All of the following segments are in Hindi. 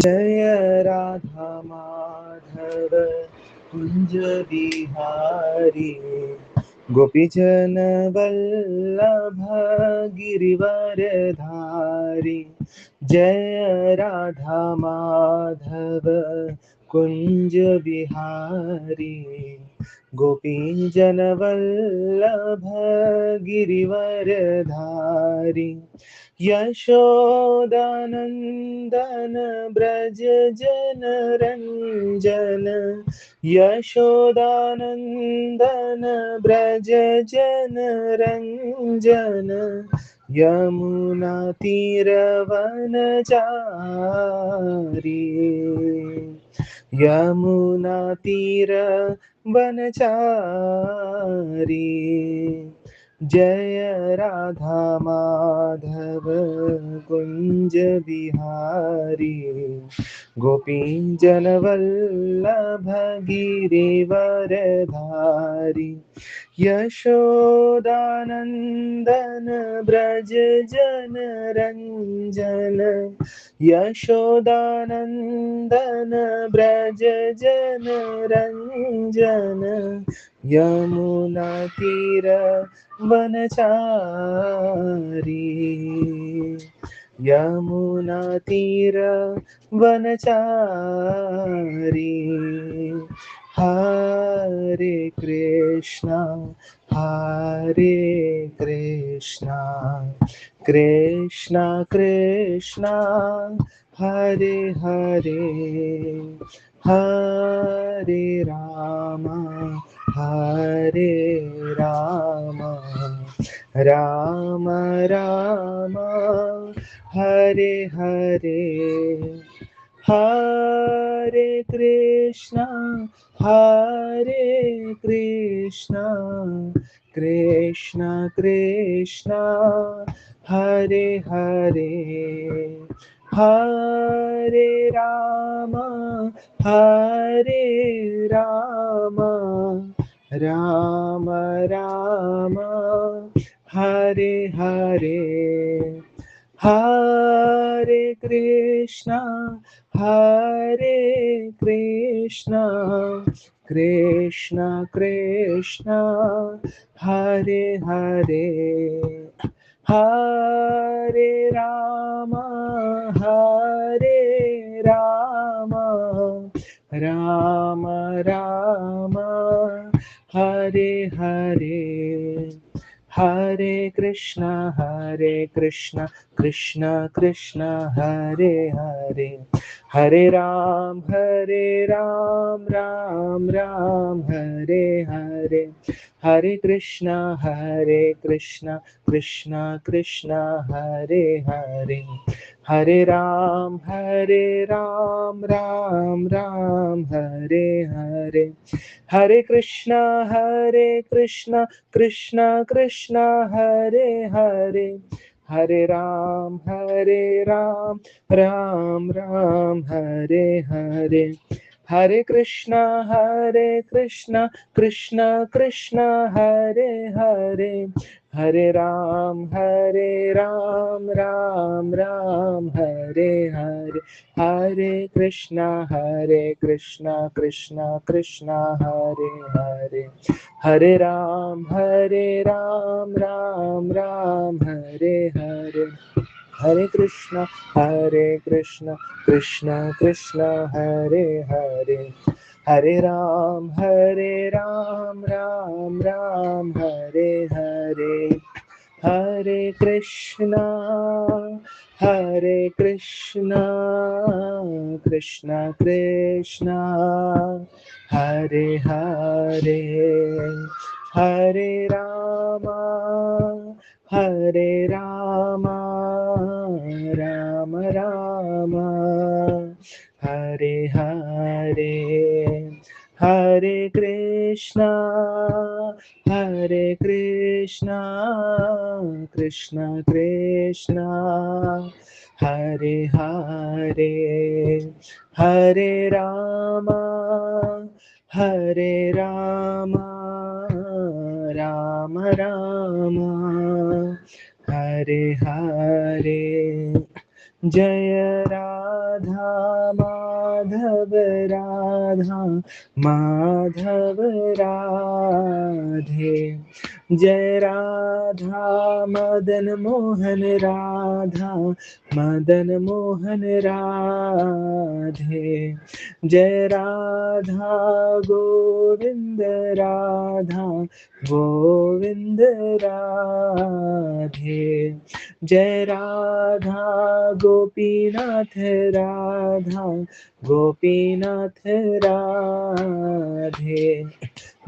जय राधा माधव कुंज बिहारी गोपी जन वल्लभ गिरिवर धारी। जय राधा माधव कुंज बिहारी गोपी जन वल्लभ गिरिवर धारी। यशोदानंदन ब्रज जन रंजन यशोदानंदन ब्रज जन रंजन यमुना तीरवन चारी यमुना तीर वनचारी। जय राधा माधव कुंज बिहारी गोपी जन वल्लभ गिरिवर धारी। यशोदानंदन ब्रज जन रंजन यशोदानंदन ब्रज जन रंजन यमुना तीर वनचारी यमुना तीर वनचारी। हरे कृष्णा हरे कृष्णा कृष्णा कृष्णा हरे हरे हरे हरे राम राम राम हरे हरे। हरे कृष्णा कृष्णा कृष्णा हरे हरे हरे राम राम राम हरे हरे। हरे कृष्णा कृष्णा कृष्णा हरे हरे हरे राम राम राम हरे हरे। हरे कृष्णा कृष्णा कृष्णा हरे हरे हरे राम राम राम हरे हरे। हरे कृष्णा कृष्णा कृष्णा हरे हरे हरे राम राम हरे हरे। हरे कृष्णा कृष्णा हरे हरे हरे राम राम हरे हरे। हरे कृष्णा कृष्णा हरे हरे हरे राम राम हरे हरे। हरे कृष्णा कृष्णा हरे हरे हरे राम राम हरे हरे। हरे कृष्णा कृष्णा हरे हरे हरे राम राम हरे हरे। हरे कृष्णा कृष्णा कृष्णा हरे हरे हरे राम राम राम हरे हरे। हरे कृष्णा कृष्णा कृष्णा हरे हरे हरे राम राम राम हरे हरे। जय राधा माधव राधा माधव राधे, जय राधा मदन मोहन राधा मदन मोहन राधे, जय राधा गोविंद राधा गोविंद राधे, जय राधा गोपीनाथ राधा गोपीनाथ राधे,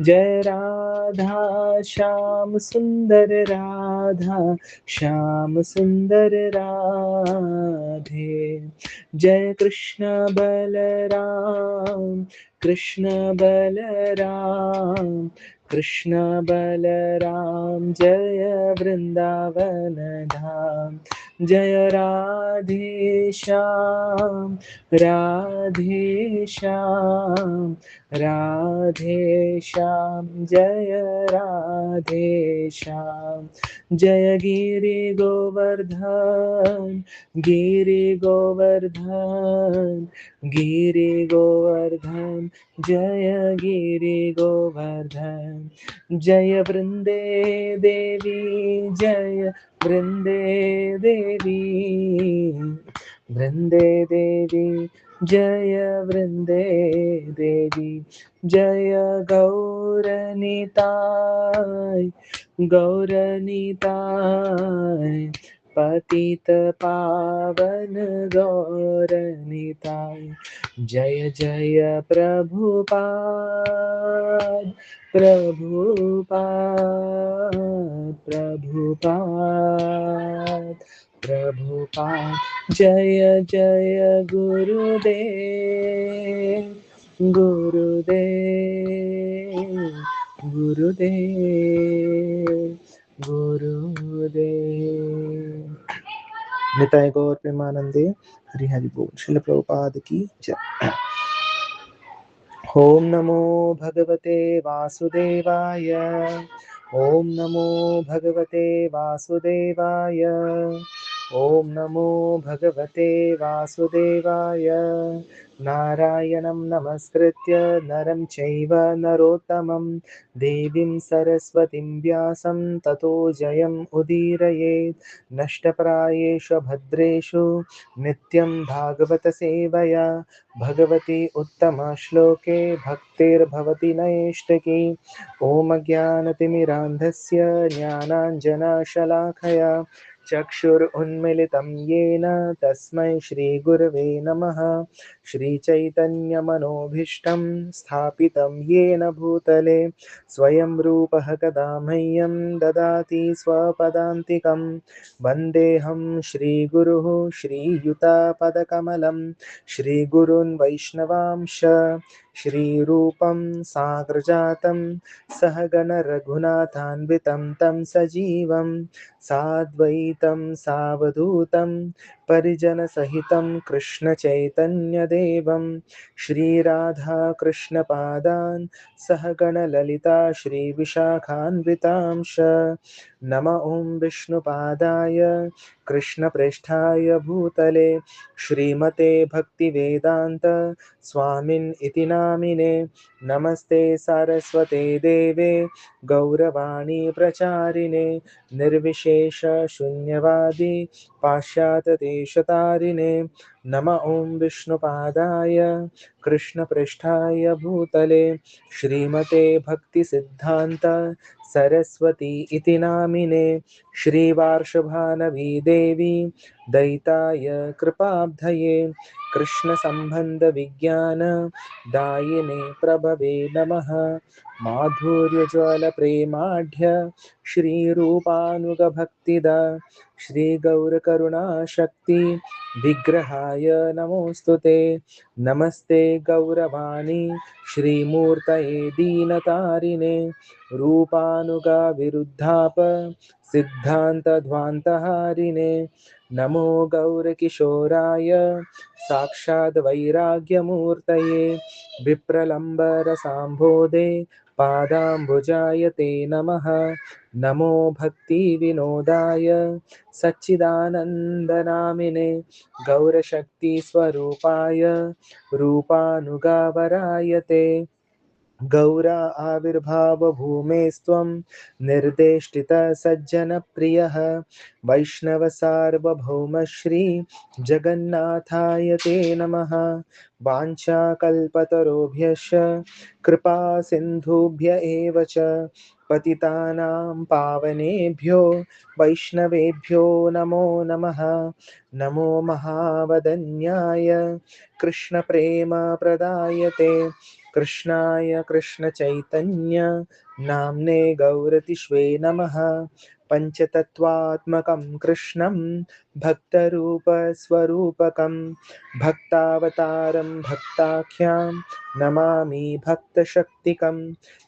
जय राधा श्याम सुंदर राधा श्याम सुंदर राधे, जय कृष्ण बलराम कृष्ण बलराम कृष्ण बलराम, जय वृंदावन धाम, जय राधे श्याम राधे श्याम राधे श्याम, जय राधे श्याम, जय गिरि गोवर्धन गिरि गोवर्धन गिरि गोवर्धन, जय गिरि गोवर्धन, जय वृंदे देवी जय वृंदे देवी वृंदे देवी, जय वृंदे देवी, जय गौरनिताय गौरनिताय, पतित पावन गौरनिताय, जय जय प्रभुपाद प्रभुपाद प्रभुपाद प्रभुपाद, जय जय गुरुदेव गुरुदेव गुरुदेव गुरुदेव। निताय गौर प्रेमानंदे, हरि हरि बोल। श्रील प्रभुपाद की जय। ओम नमो भगवते वासुदेवाय, ओम नमो भगवते वासुदेवाय, ओम नमो भगवते वासुदेवाय, नारायणं नमस्कृत्य नरं चैव नरोत्तमं, देवीं सरस्वतीं व्यासं ततो जयम् उदीरयेत्, नष्टप्रायेषु भद्रेषु नित्यं भागवत सेवया, भगवती उत्तमश्लोके भक्तिर्भवति नैष्ठिकी, ॐ ज्ञानतिमिरान्धस्य ज्ञानाञ्जनशलाखया चक्षुरुन्मिलितं येन तस्मै श्रीगुरवे नमः। श्रीचैतन्यमनोभीष्टं स्थापितं येन भूतले स्वयं रूपः कदा मह्यं ददाति स्वपदान्तिकं, वन्देऽहं श्रीगुरुः श्रीयुतापदकमलं, श्रीगुरून् वैष्णवांश श्रीरूपं साग्रजातं सहगण रघुनाथान्वितं तं सजीवं साद्वैतं सावधूतं परिजनसहितं कृष्णचैतन्यदेवं श्रीराधा कृष्णपादान् सहगण ललिता श्रीविशाखान्वितांश, नम ॐ विष्णुपादाय कृष्णप्रेष्ठाय भूतले श्रीमते भक्तिवेदांत स्वामिन् इति नामिने, नमस्ते सारस्वते देवे गौरवाणी प्रचारिणे, निर्विशेष शून्यवादी पाश्चात्यदेशतारिणे, नम ॐ विष्णुपादाय कृष्णप्रेष्ठाय भूतले श्रीमते भक्तिसिद्धान्त सरस्वती इति नामिने, श्रीवार्षभानवी देवी दैताय कृपाब्धये कृष्णसम्बन्धविज्ञान दायिने प्रभवे नमः। माधुर्यज्वलप्रेमाढ्य श्रीरूपानुगभक्तिदा श्रीगौरकरुणाशक्ति विग्रहाय नमोऽस्तुते, नमस्ते गौरवाणी श्रीमूर्तये दीनतारिणे, रूपानुगा विरुद्धाप सिद्धान्तध्वान्तहारिणे, नमो गौरकिशोराय साक्षाद् वैराग्यमूर्तये विप्रलम्बरसाम्भोदे पादाम्बुजाय ते नमः। नमो भक्तिविनोदाय सच्चिदानन्दनामिने गौरशक्तिस्वरूपाय रूपानुगावराय ते। गौरा आविर्भाव भूमेस्त्वं निर्देष्टितः सज्जनप्रियः वैष्णव सार्वभौम श्री जगन्नाथाय ते नमः। वाञ्छाकल्पतरुभ्यश्च कृपा सिन्धुभ्य एव च पतितानां पावनेभ्यो वैष्णवेभ्यो नमो नमः। नमो महावदन्याय कृष्णप्रेम प्रदायते कृष्णाय कृष्णचैतन्य नाम्ने गौरतिष्वे नमः। पंचतत्वात्मकं कृष्णं भक्तरूपस्वरूपकं भक्तावतारं भक्ताख्यां नमामि भक्तशक्तिकं।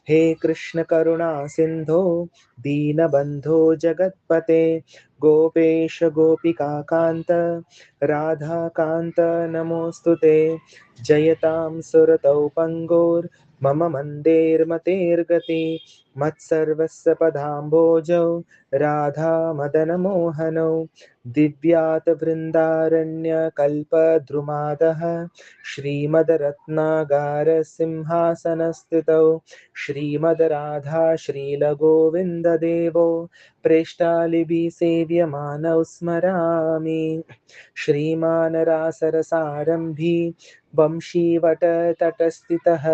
हे कृष्ण करुणा सिंधो दीनबंधो जगत्पते गोपेश गोपिका कांत राधा कांत नमोस्तुते। जयतां सुरतौ पंगोर मम मन्देर्मतेर्गति मत्सर्वस्य पदाम्भोजौ राधा मदन मोहनौ दिव्यात वृन्दारण्यकल्पद्रुमादः श्रीमद्रत्नागार सिंहासनस्थितौ श्रीमद् राधा श्रीलगोविन्ददेवो प्रेष्ठालिभिः सेव्यमानौ स्मरामि। श्रीमान् रासरसारम्भी वंशीवटतटस्थितः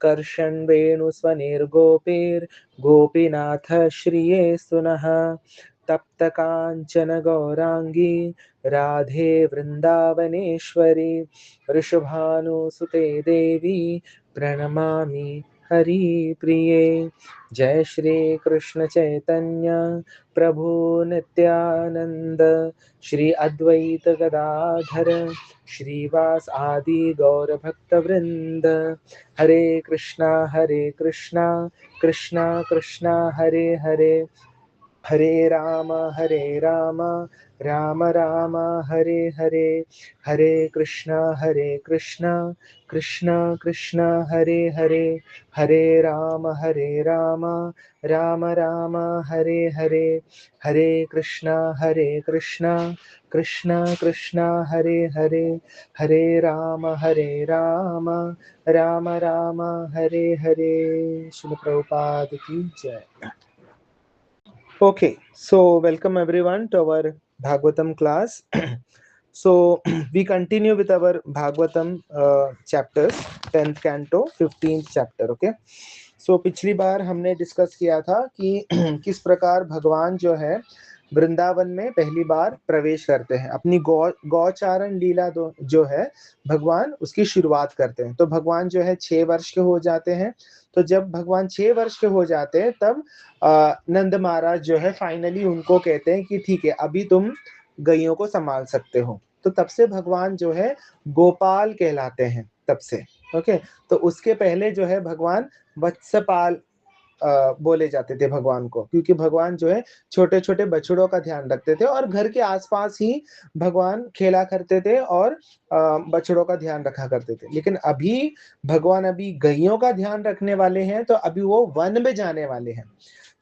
कर्षन् वेणुस्वनिर्गोपीर्गोपीनाथ श्रिये सुनः। तप्त काञ्चन गौरांगी राधे वृंदावनेश्वरी वृषभानुसुते देवी प्रणमामि हरिप्रिये। जय श्री कृष्ण चैतन्य प्रभु नित्यानंद श्री अद्वैत गदाधर श्रीवास आदि गौर भक्त वृंद। हरे कृष्णा कृष्णा कृष्णा हरे हरे हरे राम राम राम हरे हरे। हरे कृष्णा कृष्णा कृष्णा हरे हरे हरे राम राम राम हरे हरे। हरे कृष्णा कृष्णा कृष्णा हरे हरे हरे राम राम राम हरे हरे। श्रील प्रभुपाद की जय। Okay, so welcome everyone to our Bhagavatam class. So we continue with our Bhagavatam chapters, 10th canto, 15th chapter. Okay. So पिछली बार हमने डिस्कस किया था कि किस प्रकार भगवान जो है वृंदावन में पहली बार प्रवेश करते हैं, अपनी गौचारण लीला जो है भगवान उसकी शुरुआत करते हैं। तो भगवान जो है 6 वर्ष के हो जाते हैं। तो जब भगवान 6 वर्ष के हो जाते हैं तब नंद महाराज जो है फाइनली उनको कहते हैं कि ठीक है अभी तुम गैयों को संभाल सकते हो। तो तब से भगवान जो है गोपाल कहलाते हैं तब से। ओके, तो उसके पहले जो है भगवान वत्सपाल बोले जाते थे भगवान को, क्योंकि भगवान जो है छोटे छोटे बछड़ों का ध्यान रखते थे और घर के आसपास ही भगवान खेला करते थे और बछड़ों का ध्यान रखा करते थे। लेकिन अभी भगवान अभी गैयों का ध्यान रखने वाले हैं, तो अभी वो वन में जाने वाले हैं,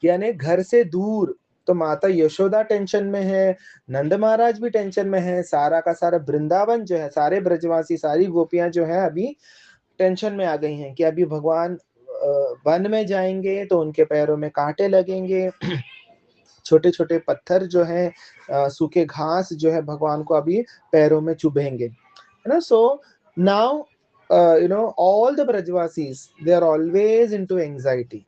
यानी घर से दूर। तो माता यशोदा टेंशन में है, नंद महाराज भी टेंशन में है, सारा का सारा वृंदावन जो है, सारे ब्रजवासी, सारी गोपियां जो है अभी टेंशन में आ गई हैं कि अभी भगवान वन में जाएंगे तो उनके पैरों में कांटे लगेंगे, छोटे छोटे पत्थर जो है, सूखे घास जो है भगवान को अभी पैरों में चुभेंगे, है ना। So now all the Brajwasis they are always into anxiety.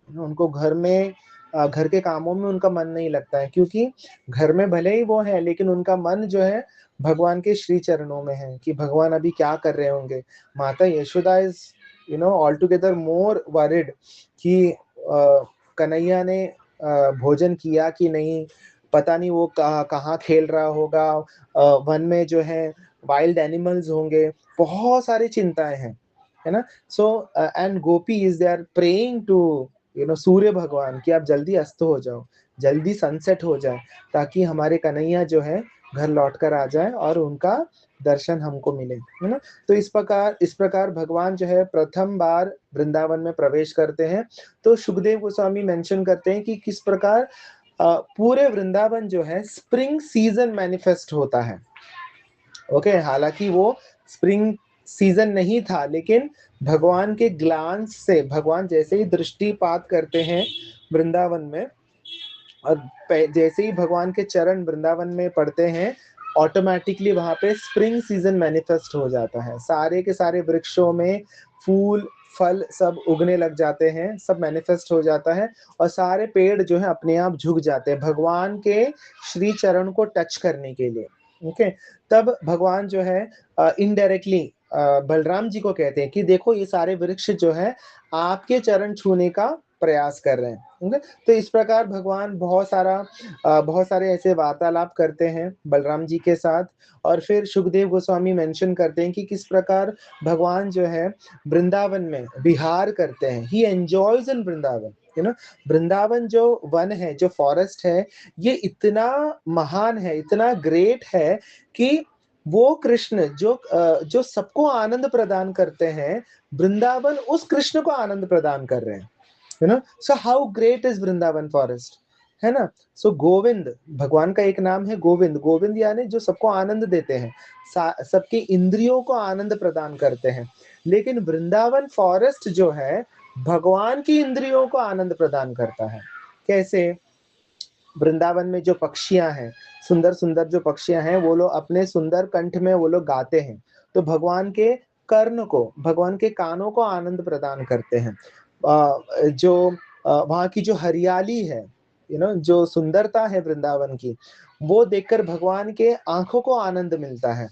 उनको घर के कामों में उनका मन नहीं लगता है, क्योंकि घर में भले ही वो है लेकिन उनका मन जो है भगवान के श्री चरणों में है कि भगवान अभी क्या कर रहे होंगे। माता Yashoda is all together more worried कि कन्हैया ने भोजन किया कि नहीं, पता नहीं वो कहाँ खेल रहा होगा, वन में जो है वाइल्ड एनिमल्स होंगे, बहुत सारी चिंताएं हैं, है ना। So and gopis is they are praying to Surya Bhagwan कि आप जल्दी अस्त हो जाओ, जल्दी सनसेट हो जाए, ताकि हमारे कन्हैया जो है घर लौट कर आ जाए और उनका दर्शन हमको मिले, है ना। तो इस प्रकार भगवान जो है प्रथम बार वृंदावन में प्रवेश करते हैं। तो सुखदेव गोस्वामी मेंशन करते हैं कि किस प्रकार पूरे वृंदावन जो है स्प्रिंग सीजन मैनिफेस्ट होता है। ओके, हालांकि वो स्प्रिंग सीजन नहीं था, लेकिन भगवान के ग्लांस से, भगवान जैसे ही दृष्टिपात करते हैं वृंदावन में, और जैसे ही भगवान के चरण वृंदावन में पड़ते हैं, ऑटोमेटिकली वहां पे स्प्रिंग सीजन मैनिफेस्ट हो जाता है। सारे के सारे वृक्षों में फूल फल सब उगने लग जाते हैं, सब मैनिफेस्ट हो जाता है, और सारे पेड़ जो है अपने आप झुक जाते हैं भगवान के श्री चरण को टच करने के लिए। ओके, तब भगवान जो है इनडायरेक्टली बलराम जी को कहते हैं कि देखो ये सारे वृक्ष जो है आपके चरण छूने का प्रयास कर रहे हैं। ओके, तो इस प्रकार भगवान बहुत सारे ऐसे वार्तालाप करते हैं बलराम जी के साथ। और फिर सुखदेव गोस्वामी मेंशन करते हैं कि किस प्रकार भगवान जो है वृंदावन में विहार करते हैं। He enjoys in Vrindavan, you know. Vrindavan जो वन है, जो फॉरेस्ट है, ये इतना महान है, इतना ग्रेट है कि वो कृष्ण जो सबको आनंद प्रदान करते हैं, वृंदावन उस कृष्ण को आनंद प्रदान कर रहे हैं, you know. So how great is Vrindavan forest, है ना। सो गोविंद, भगवान का एक नाम है गोविंद। गोविंद यानी जो सबको आनंद देते हैं, सबके इंद्रियों को आनंद प्रदान करते हैं। लेकिन वृंदावन फॉरेस्ट जो है भगवान की इंद्रियों को आनंद प्रदान करता है। कैसे? वृंदावन में जो पक्षियां हैं, सुंदर सुंदर जो पक्षियां हैं, वो लोग अपने सुंदर कंठ में वो लोग गाते हैं, तो भगवान के कर्ण को, भगवान के कानों को आनंद प्रदान करते हैं। जो वहाँ की जो हरियाली है, यू नो, जो सुंदरता है वृंदावन की, वो देखकर भगवान के आंखों को आनंद मिलता है।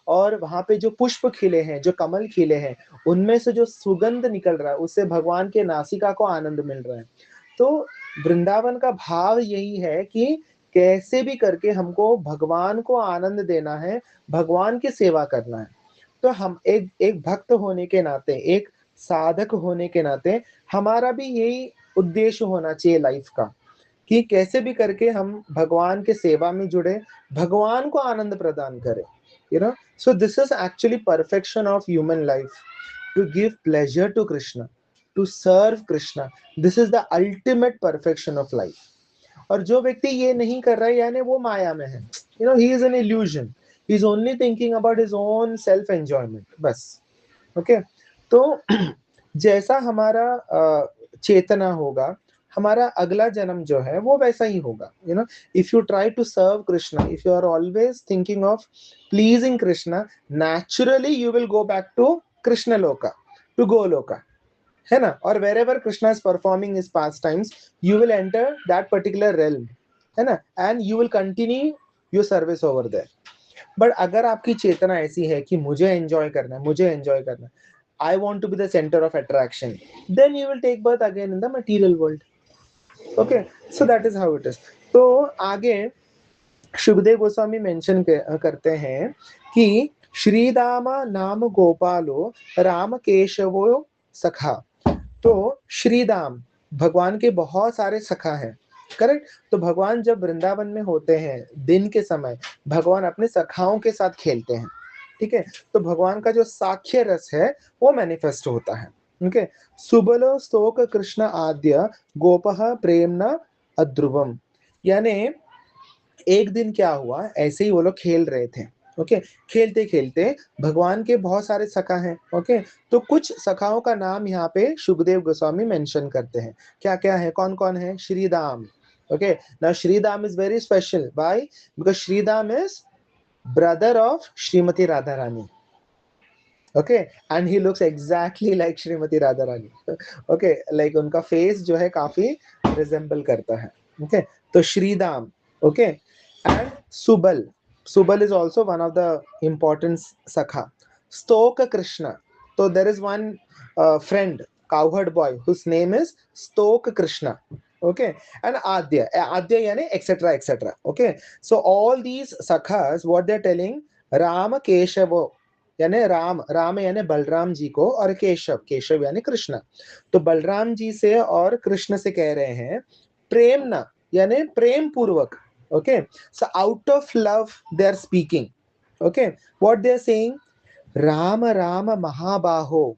और वहां पे जो पुष्प खिले हैं, जो कमल खिले हैं, उनमें से जो सुगंध निकल रहा है, उससे भगवान के नासिका को आनंद मिल रहा है। तो वृंदावन का भाव यही है कि कैसे भी करके हमको भगवान को आनंद देना है, भगवान की सेवा करना है। तो हम एक एक भक्त होने के नाते, एक साधक होने के नाते, हमारा भी यही उद्देश्य होना चाहिए लाइफ का, कि कैसे भी करके हम भगवान के सेवा में जुड़े, भगवान को आनंद प्रदान करें, you know. So this is actually perfection of human life, to give pleasure to Krishna, to serve Krishna. This is the ultimate perfection of life. और जो व्यक्ति ये नहीं कर रहा है, यानी वो माया में है, you know, he is an illusion, he is only thinking about his own self enjoyment, बस। ओके, तो जैसा हमारा चेतना होगा, हमारा अगला जन्म जो है वो वैसा ही होगा, you know. If you try to serve Krishna, if you are always thinking of pleasing Krishna, naturally you will go back to Krishna loka, to Goloka, है ना। और wherever Krishna is performing his pastimes, you will enter that particular realm, है ना, and you will continue your service over there. But अगर आपकी चेतना ऐसी है कि मुझे एंजॉय करना है, मुझे एंजॉय करना है, I want to be the center of attraction, then you will take birth again in the material world. Okay, so that is how it is. तो आगे सुखदेव गोस्वामी मेंशन करते हैं कि श्रीदामा नाम गोपालो राम केशवो सखा। तो श्रीदाम, भगवान के बहुत सारे सखा हैं, करेक्ट। तो भगवान जब वृंदावन में होते हैं दिन के समय, भगवान अपने सखाओं के साथ खेलते हैं, ठीक है। तो भगवान का जो साख्य रस है वो मैनिफेस्ट होता है। ओके, सुबलो स्तोक कृष्ण आद्य गोपह प्रेमना अध्रुवम। यानी एक दिन क्या हुआ, ऐसे ही वो लोग खेल रहे थे। ओके, खेलते खेलते भगवान के बहुत सारे सखा हैं। ओके, तो कुछ सखाओं का नाम यहाँ पे सुखदेव गोस्वामी मेंशन करते हैं। क्या क्या है, कौन कौन है? Sridama. Okay, now Sridama is very special, why? Because Sridama is brother of Srimati Radharani. Okay, and he looks exactly like Srimati Radharani. Okay, like उनका face जो है काफी resemble करता है। Okay, तो Sridama, okay, and Subal. Subal is also one of the important sakha. Stoka Krishna. So there is one friend, cowherd boy, whose name is Stoka Krishna. Okay, and Adya yani etc etc. Okay, so all these sakhas, what they're telling, Rama Keshava, यानी राम यानी बलराम जी को, और केशव यानी कृष्ण। तो बलराम जी से और कृष्ण से कह रहे हैं प्रेम ना, यानी प्रेम पूर्वक, Okay, so out of love they are speaking. Okay, what they are saying? Rama Rama Mahabaho.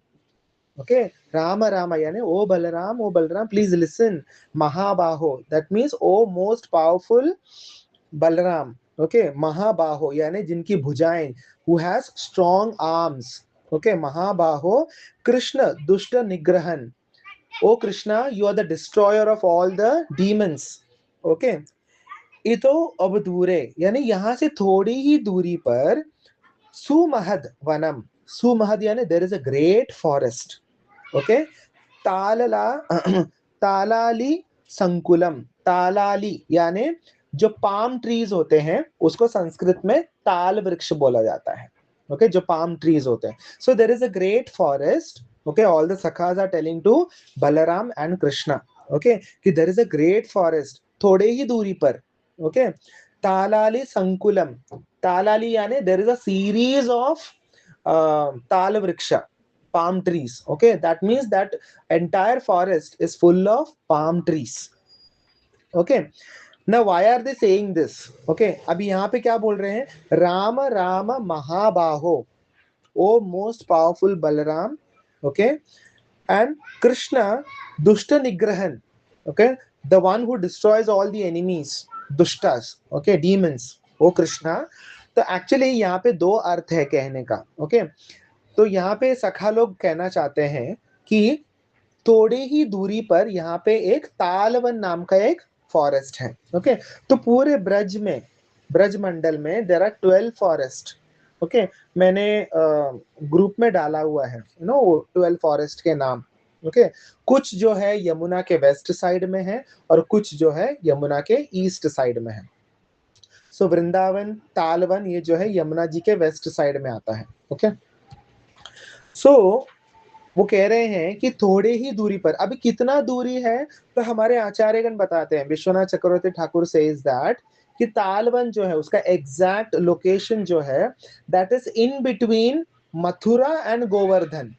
Okay, Rama Rama yani oh Balaram, please listen. Mahabaho, that means oh most powerful Balaram. Okay, Mahabaho yani jinki bhujaएं, who has strong arms. Okay, Mahabaho. Krishna Dushta Nigrahan. Oh Krishna, you are the destroyer of all the demons. Okay, इतो अब दूरे यानी यहां से थोड़ी ही दूरी पर सुमहद वनम. सुमहद यानी there is a great forest. Okay, तालला तालाली संकुलम. तालाली यानी जो पाम ट्रीज होते हैं उसको संस्कृत में ताल वृक्ष बोला जाता है. ओके, जो पाम ट्रीज होते हैं. So there is a great forest. Okay, all the sakhas are telling to Balram and Krishna. Okay, कि there is a great forest थोड़े ही दूरी पर. ओके, तालाली संकुलम. तालाली यानी there is a series of ताल वृक्ष, palm trees. Okay, that means that entire forest is full of palm trees. Okay, now why are they saying this? Okay, अभी यहाँ पे क्या बोल रहे हैं? राम राम महाबाहो, oh most powerful Balram. Okay, and Krishna dushta nigrahan. Okay, the one who destroys all the enemies, dushtas. Okay, demons. ओ कृष्णा. तो एक्चुअली यहाँ पे दो अर्थ है कहने का. ओके, तो यहाँ पे सखा लोग कहना चाहते हैं कि थोड़े ही दूरी पर यहाँ पे एक तालवन नाम का एक फॉरेस्ट है. ओके, तो पूरे ब्रज में, ब्रज मंडल में देयर आर 12 फॉरेस्ट. ओके, मैंने ग्रुप में डाला हुआ है 12 फॉरेस्ट के नाम. ओके, कुछ जो है यमुना के वेस्ट साइड में है और कुछ जो है यमुना के ईस्ट साइड में है. सो वृंदावन तालवन ये जो है यमुना जी के वेस्ट साइड में आता है. ओके, सो वो कह रहे हैं कि थोड़े ही दूरी पर. अभी कितना दूरी है तो हमारे आचार्यगण बताते हैं. विश्वनाथ चक्रवर्ती ठाकुर सेज दैट कि तालवन जो है उसका एग्जैक्ट लोकेशन जो है that is in between Mathura and Govardhan.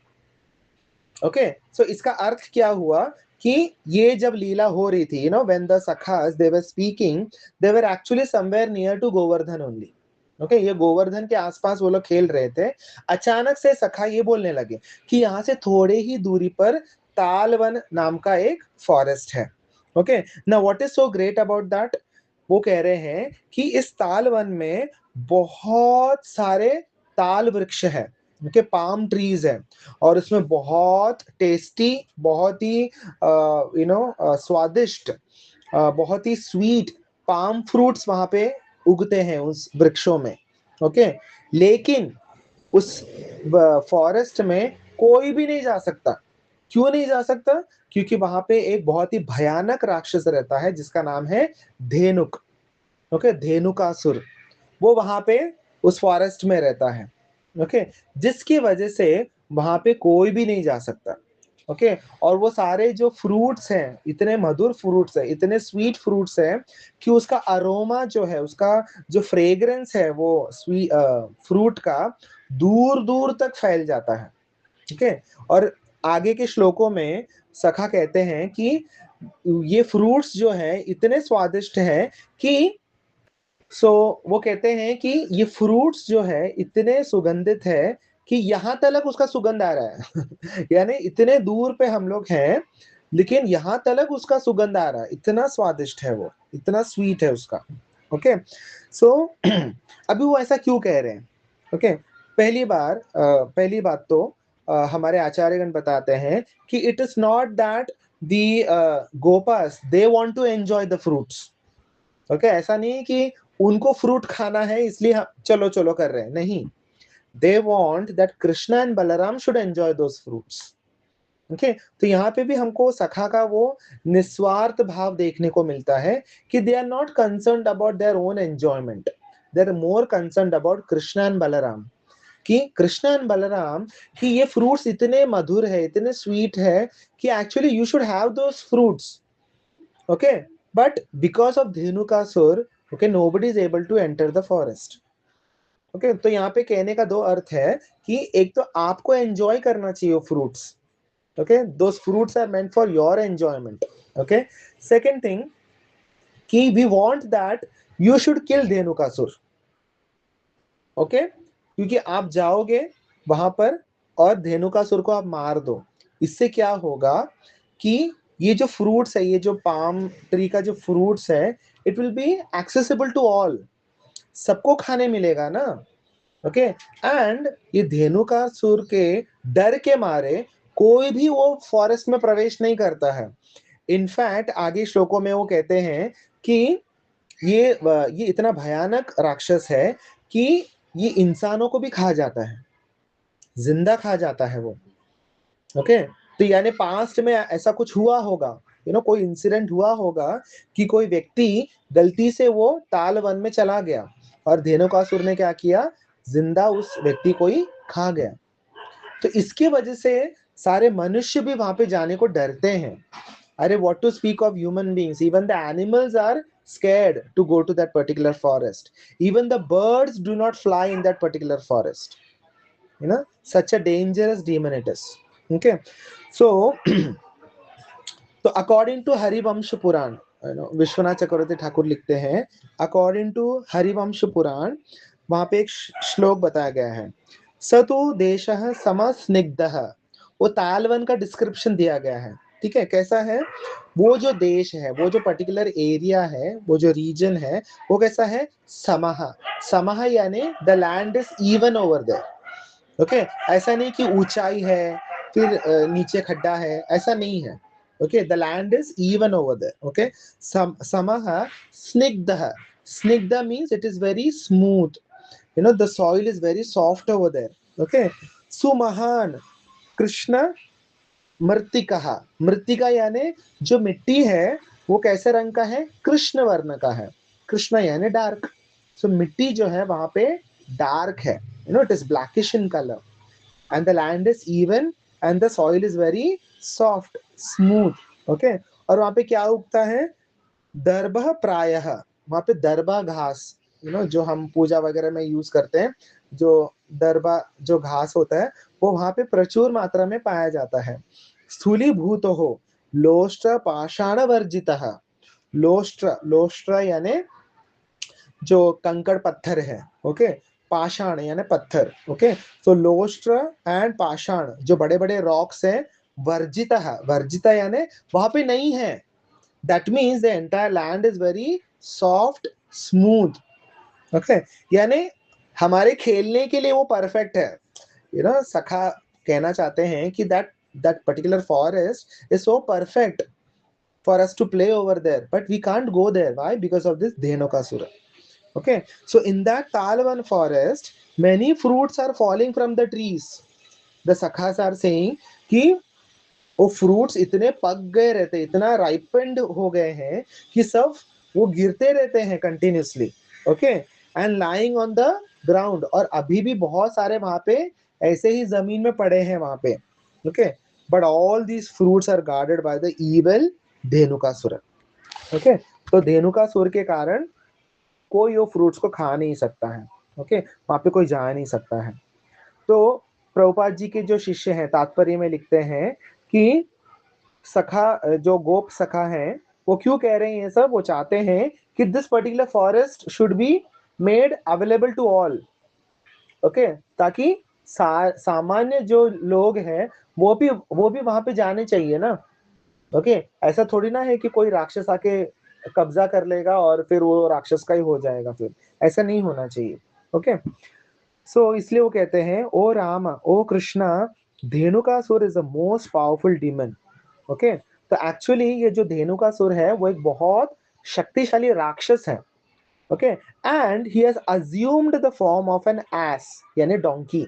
Okay, so इसका अर्थ क्या हुआ कि ये जब लीला हो रही थी, when the sakhas they were speaking, they were actually somewhere near to Govardhan only. Okay, ये गोवर्धन के आसपास वो लोग खेल रहे थे. अचानक से सखा ये बोलने लगे कि यहाँ से थोड़े ही दूरी पर तालवन नाम का एक फॉरेस्ट है. Okay, now what is so great about that? वो कह रहे हैं कि इस तालवन में बहुत सारे ताल वृक्ष है. ओके, पाम ट्रीज है और उसमें बहुत टेस्टी, बहुत ही स्वादिष्ट, बहुत ही स्वीट पाम फ्रूट्स वहां पे उगते हैं उस वृक्षों में. ओके, लेकिन उस फॉरेस्ट में कोई भी नहीं जा सकता. क्यों नहीं जा सकता? क्योंकि वहां पे एक बहुत ही भयानक राक्षस रहता है जिसका नाम है धेनुक. ओके, धेनुकासुर. वो वहां पे उस फॉरेस्ट में रहता है. ओके, जिसकी वजह से वहां पे कोई भी नहीं जा सकता. ओके, और वो सारे जो फ्रूट्स हैं इतने मधुर फ्रूट्स है, इतने स्वीट फ्रूट्स है कि उसका अरोमा जो है, उसका जो फ्रेग्रेंस है वो स्वीट फ्रूट का दूर दूर तक फैल जाता है. ठीक है, और आगे के श्लोकों में सखा कहते हैं कि ये फ्रूट्स जो है इतने स्वादिष्ट है कि वो कहते हैं कि ये फ्रूट्स जो है इतने सुगंधित है कि यहां तक उसका सुगंध आ रहा है. यानी इतने दूर पे हम लोग हैं लेकिन यहां तक उसका सुगंध आ रहा है. इतना स्वादिष्ट है वो, इतना स्वीट है उसका. ओके, सो अभी वो ऐसा क्यों कह रहे हैं? ओके, पहली बात तो हमारे आचार्यगण बताते हैं कि it is not that the gopas they want to enjoy the fruits. Okay, ऐसा नहीं कि उनको फ्रूट खाना है इसलिए हम चलो चलो कर रहे हैं. नहीं, they want that Krishna and Balram should enjoy those fruits. Okay, तो यहाँ पे भी हमको सखा का वो निस्वार्थ भाव देखने को मिलता है कि they are not concerned about their own enjoyment, they are more concerned about Krishna and Balaram. कि कृष्णा एंड बलराम कि ये फ्रूट्स इतने मधुर है, इतने स्वीट है कि actually you should have those fruits. Okay, but because of Dhenukasur, okay, nobody is able to enter the forest. Okay, तो यहाँ पे कहने का दो अर्थ है कि एक तो आपको एंजॉय करना चाहिए fruits. Okay, those fruits are meant for your enjoyment. Okay, second thing कि we want that you should kill Dhenukasura, okay, क्योंकि आप जाओगे वहां पर और धेनुकासुर को आप मार दो। इससे क्या होगा कि ये जो फ्रूट्स है, ये जो पाम ट्री का जो फ्रूट्स है, it will be accessible to all, सबको खाने मिलेगा ना, ओके। एंड ये धेनुकासुर के डर के मारे कोई भी वो फॉरेस्ट में प्रवेश नहीं करता है। इनफैक्ट आगे श्लोकों में वो कहते हैं कि ये इतना भयानक राक्षस है कि ये इंसानों को भी खा जाता है, जिंदा खा जाता है वो, ओके। तो यानी पास्ट में ऐसा कुछ हुआ होगा, कोई इंसिडेंट हुआ होगा कि कोई व्यक्ति गलती से वो ताल वन में चला गया और धेनुकासुर ने क्या किया, जिंदा उस व्यक्ति को ही खा गया। तो इसके वजह से सारे मनुष्य भी वहां पे जाने को डरते हैं। अरे what to speak of human beings, even the animals are scared to go to that particular forest. Even the birds do not fly in that particular forest. Such a dangerous demon it is. Okay, so तो according to हरिवंश पुराण, विश्वनाथ चक्रवर्ती ठाकुर लिखते हैं, अकॉर्डिंग टू हरिवंश पुराण, वहां पे एक श्लोक बताया गया है, स तु देशः समस्निग्धः, वो तालवन का डिस्क्रिप्शन दिया गया है, ठीक है। कैसा है वो जो देश है, वो जो पर्टिकुलर एरिया है, वो जो रीजन है, वो कैसा है, समः, समः यानी the land is even over there, okay. ऐसा नहीं कि ऊंचाई है फिर नीचे खड्डा है, ऐसा नहीं है, okay. The land is even over there, okay. समः स्निग्धः, स्निग्धा means it is very smooth, the soil is very soft over there, okay. सुमहान कृष्ण मृत्तिका, मृत्तिका यानी जो मिट्टी है वो कैसे रंग का है, कृष्ण वर्ण का है, कृष्ण यानी डार्क, सो मिट्टी जो है वहां पे डार्क है, it is blackish in colour, and the land is even and the soil is very soft smooth, okay. और वहां पे क्या उगता है, दर्भा प्रायः, वहां पे दरबा घास, जो हम पूजा वगैरह में यूज करते हैं, जो दरबा जो घास होता है वो वहां पे प्रचुर मात्रा में पाया जाता है। स्थूलीभूत हो लोष्ट्र पाषाण वर्जितः, लोष्ट्र, लोष्ट्र यानी जो कंकड़ पत्थर है, ओके, पाषाण यानी पत्थर, ओके। सो लोष्ट्र एंड पाषाण जो बड़े बड़े रॉक्स हैं, वर्जितः, वर्जिता यानी वहां पे नहीं है, that means the entire land is very soft smooth, okay। यानी हमारे खेलने के लिए वो परफेक्ट है, सखा कहना चाहते हैं कि that particular forest is so perfect for us to play over there, but we can't go there, why, because of this Dhenukasura, okay। So in that Talvan forest many fruits are falling from the trees, the sakhas are saying कि वो फ्रूट्स इतने पक गए रहते, इतना राइपेंड हो गए हैं कि सब वो गिरते रहते हैं continuously, okay, and lying on the ground, और अभी भी बहुत सारे वहां पे ऐसे ही जमीन में पड़े हैं वहां पे, okay. But all these fruits are guarded by the evil Dhenukasura, okay. तो धेनुकासुर के कारण कोई वो फ्रूट्स को खा नहीं सकता है, ओके, वहां पे कोई जा नहीं सकता है। तो प्रभुपाद जी के जो शिष्य हैं तात्पर्य में लिखते हैं कि सखा, जो गोप सखा है, वो क्यों कह रहे हैं ये सब, वो चाहते हैं कि this particular forest should be made available to all, okay, ताकि सामान्य जो लोग हैं वो भी वहां पे जाने चाहिए ना, ओके। ऐसा थोड़ी ना है कि कोई राक्षस आके कब्जा कर लेगा और फिर वो राक्षस का ही हो जाएगा, फिर ऐसा नहीं होना चाहिए, ओके। सो इसलिए वो कहते हैं, oh Ram, oh Krishna, Dhenukasura is the most powerful demon, okay. तो एक्चुअली ये जो धेनुकासुर है वो एक बहुत शक्तिशाली राक्षस है, okay. And he has assumed the form of an ass यानी डोंकी,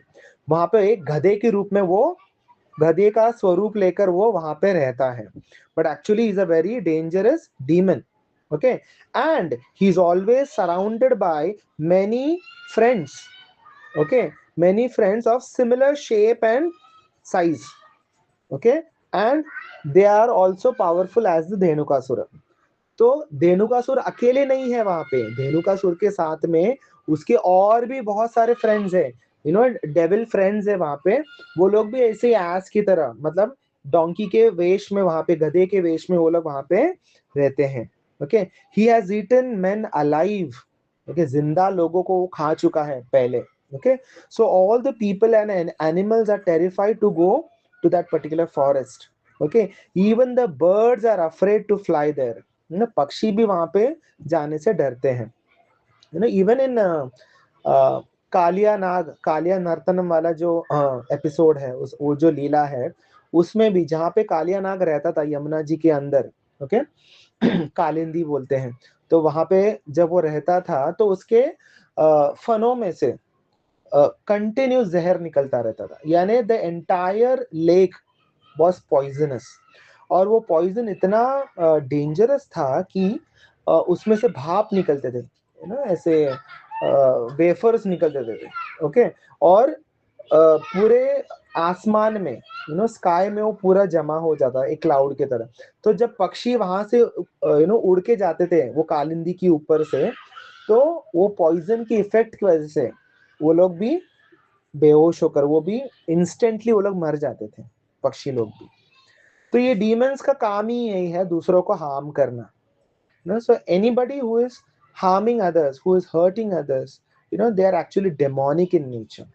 वहां पे एक गधे के रूप में, वो गधे का स्वरूप लेकर वो वहां पे रहता है, but actually is a very dangerous demon, okay. And he is always surrounded by many friends, okay, many friends of similar shape and size, okay, and they are also powerful as the Dhenukasura। तो धेनुकासुर अकेले नहीं है वहां पे, धेनुकासुर के साथ में उसके और भी बहुत सारे फ्रेंड्स है, डेविल फ्रेंड्स है वहां पे, वो लोग भी ऐसे ही एस की तरह, मतलब डोंकी के वेश में, वहां पे गधे के वेश में वो लोग वहां पे रहते हैं, okay, he has eaten men alive, okay, जिंदा लोगों को वो खा चुका है पहले, okay, so all the people and animals are terrified to go to that particular forest, okay, even the birds are afraid to fly there, ना पक्षी भी वहां पे जाने से डरते हैं, you know, even in Kaliya Nag, Kaliya Nartanam वाला जो एपिसोड है, उस वो जो लीला है, उसमें भी जहाँ पे कालिया नाग रहता था यमुना जी के अंदर, ओके, कालिंदी बोलते हैं, तो वहां पे जब वो रहता था तो उसके फनों में से कंटिन्यूस जहर निकलता रहता था, यानी the entire lake was poisonous, और वो पॉइजन इतना डेंजरस था कि उसमें से भाप निकलते थे, यू नो, ऐसे वेफर्स निकलते थे, ओके, और पूरे आसमान में, यू नो, स्काई में वो पूरा जमा हो जाता एक क्लाउड की तरह। तो जब पक्षी वहां से यू नो उड़ के जाते थे वो कालिंदी की ऊपर से, तो वो पॉइजन की इफेक्ट की वजह से वो लोग भी बेहोश होकर, वो भी इंस्टेंटली वो लोग मर जाते थे, पक्षी लोग भी। तो ये डीमंस का काम ही यही है, दूसरों को हार्म करना, you know, so anybody who is harming others, who is hurting others, you know, they are actually demonic in nature,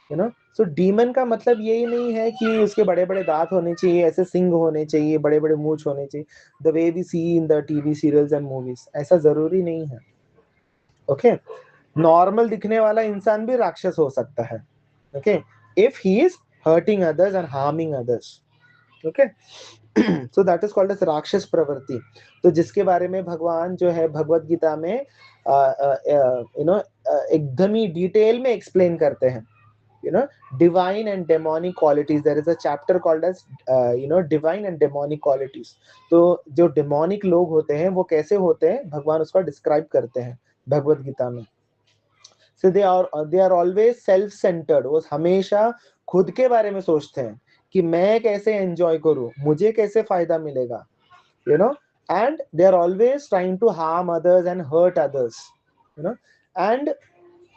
you know, so demon का मतलब यही नहीं है कि उसके बड़े बड़े दांत होने चाहिए, ऐसे सिंग होने चाहिए, बड़े बड़े मूंछ होने चाहिए, the way we see in the TV serials and movies, ऐसा जरूरी नहीं है, ओके, नॉर्मल दिखने वाला इंसान भी राक्षस हो सकता है, okay, if he is hurting others and harming others, okay, so that is called as राक्षस प्रवृत्ति। तो जिसके बारे में भगवान जो है भगवत गीता में यू नो एकदम ही डिटेल में एक्सप्लेन करते हैं, you know, divine and demonic qualities, there is a chapter called as you know divine and demonic qualities. तो जो डेमोनिक लोग होते हैं वो कैसे होते हैं, भगवान उसका डिस्क्राइब करते हैं भगवत गीता में। So they are always self centred, वो हमेशा खुद के बारे में सोचते हैं कि मैं कैसे एंजॉय करूं, मुझे कैसे फायदा मिलेगा, you know, and they are always trying to harm others and hurt others, you know, and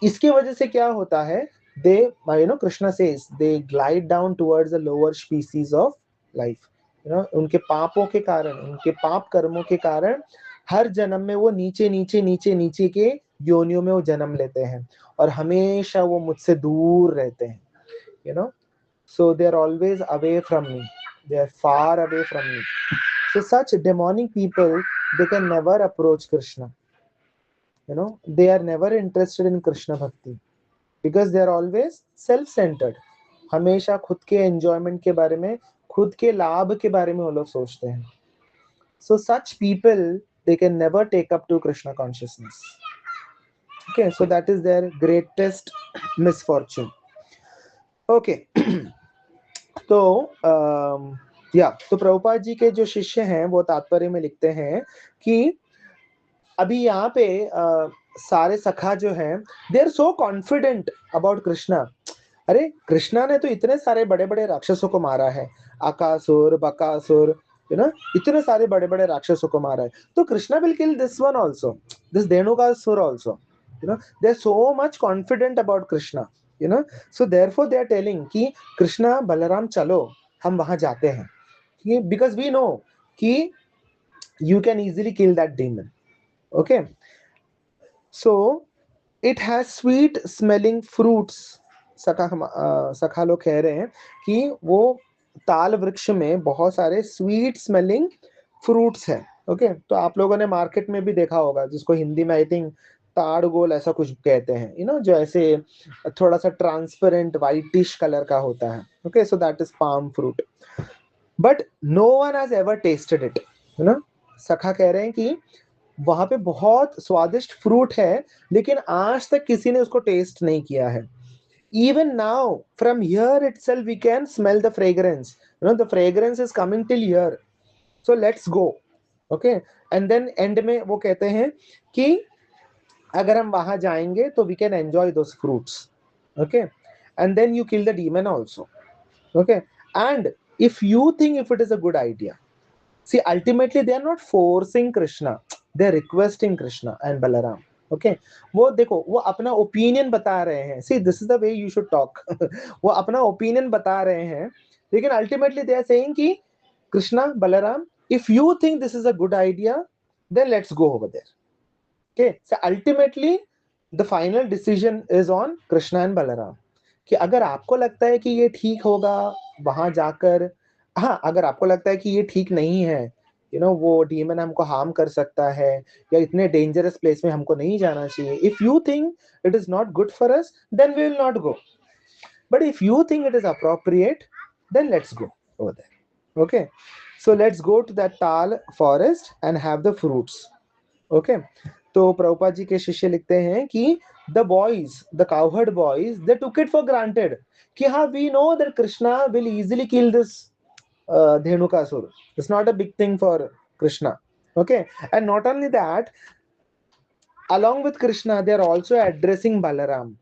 इसकी वजह से क्या होता है, they, you know, Krishna says they glide down towards the lower species of life, you know, उनके पापों के कारण, उनके पाप कर्मों के कारण हर जन्म में वो नीचे नीचे नीचे नीचे के योनियों में वो जन्म लेते हैं, और हमेशा वो मुझसे दूर रहते हैं, you know, so they are always away from me, they are far away from me, so such demonic people, they can never approach Krishna, you know, they are never interested in Krishna bhakti because they are always self centered, हमेशा खुद के एंजॉयमेंट के बारे में, खुद के लाभ के बारे में वो लोग सोचते हैं, so such people, they can never take up to Krishna consciousness, okay, so that is their greatest misfortune, okay. तो या तो प्रभुपाद जी के जो शिष्य हैं वो तात्पर्य में लिखते हैं कि अभी यहाँ पे सारे सखा जो हैं, they are so confident about Krishna, अरे कृष्णा ने तो इतने सारे बड़े बड़े राक्षसों को मारा है, अकासुर, बकासुर, यू नो, इतने सारे बड़े बड़े राक्षसों को मारा है, तो Krishna will kill this one also, this Dhenukasura also, you know, they are so much confident about Krishna, you know, so therefore they are telling कि कृष्णा बलराम चलो हम वहां जाते हैं, बिकॉज वी नो कि you can easily kill that demon, okay, so it has sweet smelling fruits, सखा लोग कह रहे हैं कि वो ताल वृक्ष में बहुत सारे स्वीट स्मेलिंग फ्रूट्स हैं, ओके, तो आप लोगों ने मार्केट में भी देखा होगा, जिसको हिंदी में आई थिंक ताड़ गोल ऐसा कुछ कहते हैं, यू नो, जो ऐसे थोड़ा सा ट्रांसपेरेंट व्हाइटिश कलर का होता है, okay, so that is palm fruit, but no one has ever tasted it, you know, सखा कह रहे हैं कि वहां पे बहुत स्वादिष्ट फ्रूट है, लेकिन आज तक किसी ने उसको टेस्ट नहीं किया है, even now from here itself we can smell the fragrance, you know, the fragrance is coming till here, so let's go, okay, and then end में वो कहते हैं कि अगर हम वहां जाएंगे तो we can enjoy those fruits, okay, and then you kill the demon also, okay, and if you think if it is a good idea, see ultimately they are not forcing Krishna, they are requesting Krishna and Balaram, okay, वो देखो वो अपना ओपिनियन बता रहे हैं, see this is the way you should talk, वो अपना ओपिनियन बता रहे हैं, लेकिन अल्टीमेटली दे आर सेइंग कि Krishna Balram, if you think this is a good idea, then let's go over there. Okay, so ultimately the final decision is on Krishna and Balaram. कि अगर आपको लगता है कि ये ठीक होगा वहां जाकर, हाँ अगर आपको लगता है कि ये ठीक नहीं है, वो डीमन हमको हार्म कर सकता है या इतने डेंजरस प्लेस में हमको नहीं जाना चाहिए, if you think it is not good for us then we will not go, but if you think it is appropriate then let's go over there. Okay, so let's go to that Tal forest and have the fruits. Okay, तो प्रभुपाद जी के शिष्य लिखते हैं कि the boys, the cowherd boys, they took it for granted कि हाँ we know that Krishna will easily kill this Dhenukasura, it's not a big thing for Krishna. Okay, and not only that, along with Krishna they are also addressing Balaram.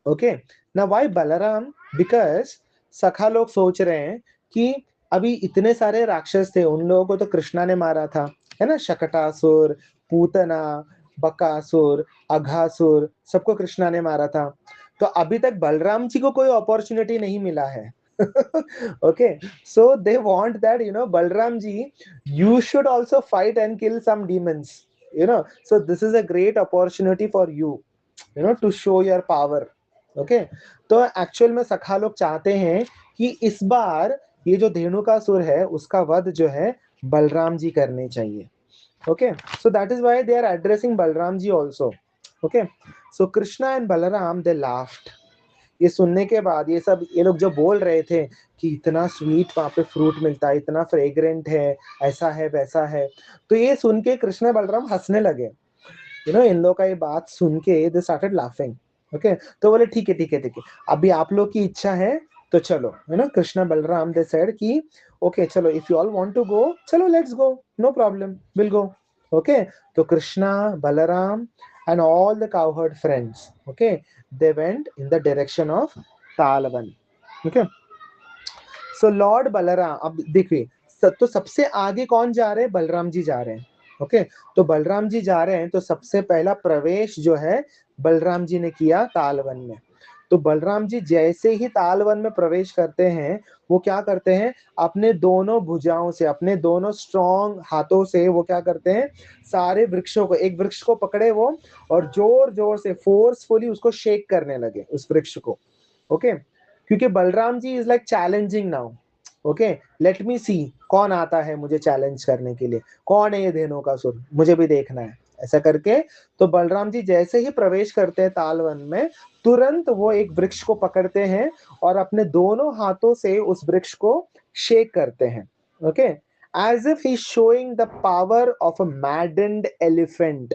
Okay, now why Balaram? Because सखा लोग सोच रहे हैं कि अभी इतने सारे राक्षस थे, उन लोगों को तो कृष्णा ने मारा था, है ना, शकटासुर, पूतना, बकासुर, अघासुर, सबको कृष्णा ने मारा था. तो अभी तक बलराम जी को कोई अपॉर्चुनिटी नहीं मिला है. Okay, so they want that, Balram ji, you should also fight and kill some demons, so this is a great opportunity for you, to show your power. Okay, तो एक्चुअल में सखा लोग चाहते हैं कि इस बार ये जो धेनुकासुर है उसका वध जो है बलराम जी करने चाहिए. Okay, so that is why they are addressing Balram ji also. Okay, so Krishna and Balaram they laughed. ये सुनने के बाद ये लोग जो बोल रहे थे कि इतना स्वीट वहां पे फ्रूट मिलता है, इतना फ्रेग्रेंट है, ऐसा है वैसा है, तो ये सुन के कृष्ण बलराम हंसने लगे. इन लोग का ये बात सुन के दे स्टार्टेड लाफिंग. ओके, तो बोले ठीक है ठीक है ठीक है, अभी आप लोग की इच्छा है तो चलो, कृष्ण बलराम दे सेड कि ओके चलो, if you all want to go चलो let's go, no problem, will go. Okay, तो Krishna, Balram and all the cowherd friends, okay, they went in the direction of Talvan. Okay, so Lord Balaram, अब देखिए तो सबसे आगे कौन जा रहे हैं? बलराम जी जा रहे हैं. ओके, तो बलराम जी जा रहे हैं, तो सबसे पहला प्रवेश जो है बलराम जी ने किया तालवन में. तो बलराम जी जैसे ही तालवन में प्रवेश करते हैं, वो क्या करते हैं, अपने दोनों भुजाओं से, अपने दोनों स्ट्रॉन्ग हाथों से वो क्या करते हैं, सारे वृक्षों को, एक वृक्ष को पकड़े वो और जोर जोर से फोर्सफुली उसको शेक करने लगे, उस वृक्ष को. ओके, क्योंकि Balaram ji is like challenging now. Okay, let me see कौन आता है मुझे चैलेंज करने के लिए, कौन है ये धेनुकासुर, मुझे भी देखना है, ऐसा करके. तो बलराम जी जैसे ही प्रवेश करते हैं तालवन में, तुरंत वो एक वृक्ष को पकड़ते हैं और अपने दोनों हाथों से उस वृक्ष को शेक करते हैं. Okay, as if he showing the power of a maddened elephant.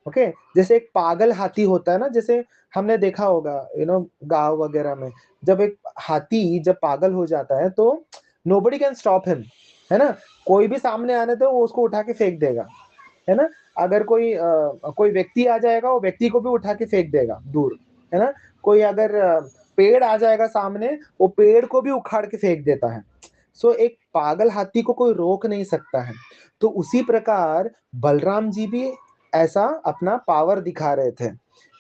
Okay, जैसे एक पागल हाथी होता है ना, जैसे हमने देखा होगा गांव वगैरह में, जब एक हाथी जब पागल हो जाता है तो नोबडी कैन स्टॉप हिम, है ना, कोई भी सामने आने तो वो उसको उठा के फेंक देगा, है ना. अगर कोई व्यक्ति आ जाएगा, वो व्यक्ति को भी उठा के फेंक देगा दूर, है ना. कोई अगर पेड़ आ जाएगा सामने, वो पेड़ को भी उखाड़ के फेंक देता है. सो एक पागल हाथी को कोई रोक नहीं सकता है. तो उसी प्रकार बलराम जी भी ऐसा अपना पावर दिखा रहे थे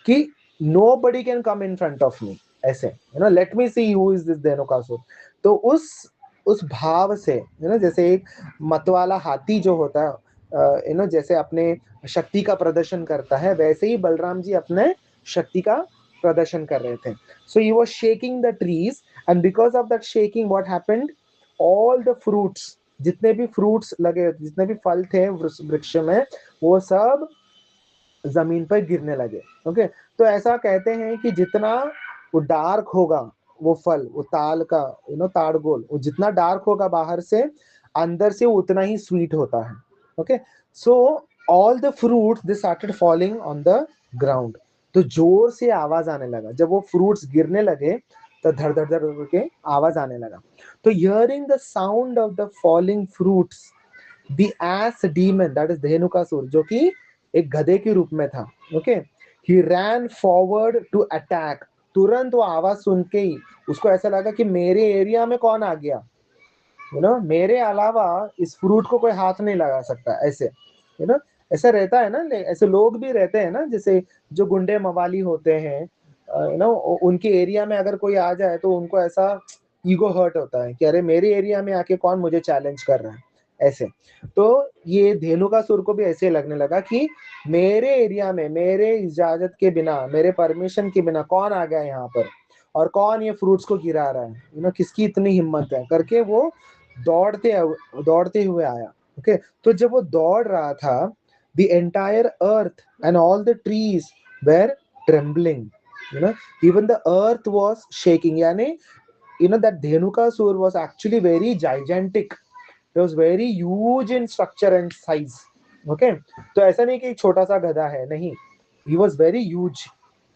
कि nobody can come in front of me, ऐसे, let me see who is this Dhenukasur. तो उस भाव से, जैसे एक मतवाला हाथी जो होता है, जैसे अपने शक्ति का प्रदर्शन करता है, वैसे ही बलराम जी अपने शक्ति का प्रदर्शन कर रहे थे. So he was shaking the trees and because of that shaking what happened, all the fruits, जितने भी फ्रूट्स लगे, जितने भी फल थे वृक्ष में, वो सब जमीन पर गिरने लगे. ओके, तो ऐसा कहते हैं कि जितना वो डार्क होगा वो फल, वो ताल का ताड़गोल, वो जितना डार्क होगा बाहर से, अंदर से उतना ही स्वीट होता है. Okay, so all the fruits they started falling on the ground. तो जोर से आवाज आने लगा, जब वो फ्रूट्स गिरने लगे तो धड़ धड़ धड़ करके आवाज आने लगा. तो hearing the sound of the falling fruits, the ass demon, that is Dhenukasura, जो कि एक गधे के रूप में था. Okay, he ran forward to attack. तुरंत वो आवाज सुन के ही उसको ऐसा लगा कि मेरे एरिया में कौन आ गया, मेरे अलावा इस फ्रूट को कोई हाथ नहीं लगा सकता, ऐसे, ऐसा रहता है ना, ऐसे लोग भी रहते हैं ना, जैसे जो गुंडे मवाली होते हैं, उनके एरिया में अगर कोई आ जाए तो उनको ऐसा ईगो हर्ट होता है कि अरे मेरे एरिया में आके कौन मुझे चैलेंज कर रहा है, ऐसे। तो ये धेनुकासुर को भी ऐसे लगने लगा कि मेरे एरिया में मेरे इजाजत के बिना, मेरे परमिशन के बिना कौन आ गया यहाँ पर, और कौन ये फ्रूट्स को गिरा रहा है, किसकी इतनी हिम्मत है करके वो दौड़ते हुए आया। ओके, तो जब वो दौड़ रहा था, the entire earth and all the trees were trembling, even the earth was shaking, यानी that Dhenukasur was actually very gigantic. It was very huge in structure and size. Okay, तो ऐसा नहीं कि एक छोटा सा गधा है, नहीं, he was very huge.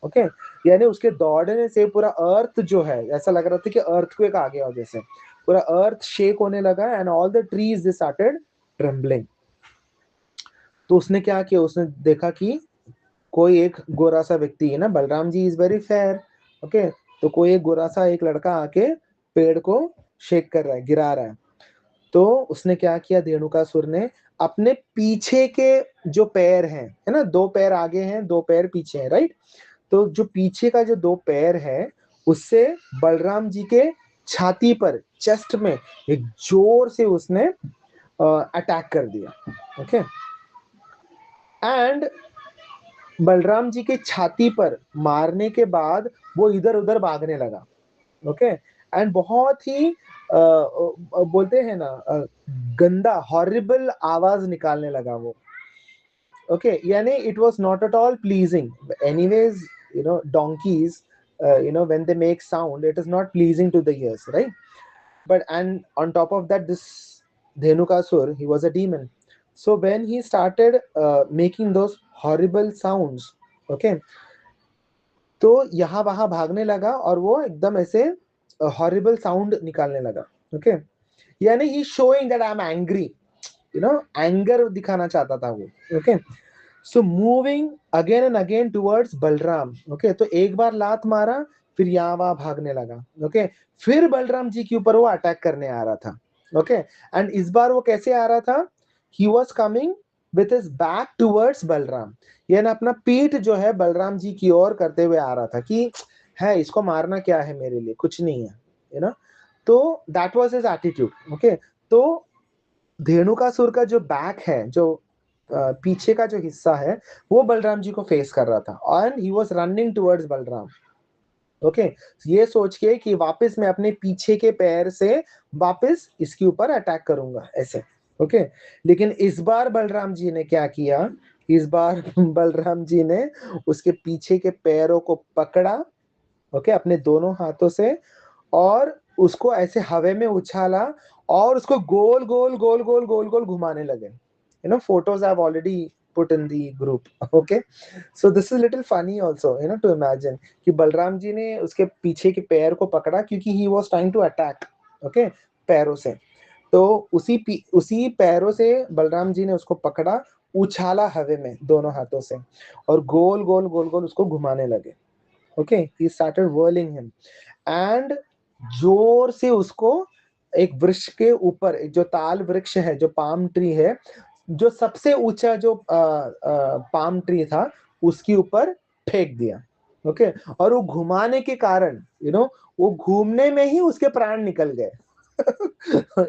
Okay, यानी उसके दौड़ने से पूरा अर्थ जो है, ऐसा लग रहा था कि अर्थक्वेक आ गया, जैसे पूरा अर्थ शेक होने लगा, and all the trees they started trembling. तो उसने क्या किया, उसने देखा कि कोई एक गोरा सा व्यक्ति है ना, Balram ji is very fair. Okay, तो कोई एक गोरा सा एक लड़का आके पेड़ को शेक कर रहा है, गिरा रहा है। तो उसने क्या किया, धेनुकासुर ने अपने पीछे के जो पैर हैं, है ना, 2 पैर आगे हैं, 2 पैर पीछे हैं, राइट। तो जो पीछे का जो 2 पैर है, उससे बलराम जी के छाती पर, चेस्ट में एक जोर से उसने अटैक कर दिया। ओके, एंड बलराम जी के छाती पर मारने के बाद वो इधर उधर भागने लगा। ओके, एंड बहुत ही बोलते हैं ना, गंदा हॉरिबल आवाज निकालने लगा वो। ओके, यानी it was not at all pleasing. Anyways, donkeys, when they make sound, it is not pleasing to the ears, right? But and on top of that, this Dhenukasur, he was a demon. So when he started making those horrible sounds, okay, तो यहाँ वहां भागने लगा और वो एकदम ऐसे हॉरिबल साउंड निकालने लगा। ओके, यानी he showing that I am angry, anger दिखाना चाहता था वो। Okay, so moving again and again towards Balram. Okay, तो एक बार लात मारा, फिर यहाँ वहां भागने लगा। ओके, फिर बलराम जी के ऊपर वो अटैक करने आ रहा था। ओके, एंड इस बार वो कैसे आ रहा था, he was coming with his back towards Balram, यानी अपना पीठ जो है बलराम जी की ओर करते हुए आ रहा था कि है, इसको मारना क्या है, मेरे लिए कुछ नहीं है, तो that was his attitude. Okay, तो धेनुकासुर का जो बैक है, जो पीछे का जो हिस्सा है, वो बलराम जी को फेस कर रहा था, and he was running towards Balram. Okay, ये सोच के कि वापस मैं अपने पीछे के पैर से वापस इसके ऊपर अटैक करूंगा, ऐसे। ओके, लेकिन इस बार बलराम जी ने क्या किया, इस बार बलराम जी ने उसके पीछे के पैरों को पकड़ा, ओके, अपने दोनों हाथों से, और उसको ऐसे हवा में उछाला, और उसको गोल गोल गोल गोल गोल गोल घुमाने लगे। photos I've already put in the group. Okay, so this is little funny also, to imagine कि बलराम जी ने उसके पीछे के पैर को पकड़ा, क्योंकि he was trying to attack, okay, पैरों से। तो उसी पैरों से बलराम जी ने उसको पकड़ा, उछाला हवे में दोनों हाथों से, और गोल गोल गोल गोल उसको घुमाने लगे। Okay, he started whirling him, and जोर से उसको एक वृक्ष के ऊपर, जो ताल वृक्ष है, जो पाम ट्री है, जो सबसे ऊंचा जो पाम ट्री था, उसके ऊपर फेंक दिया। ओके, और वो घुमाने के कारण, वो घूमने में ही उसके प्राण निकल गए।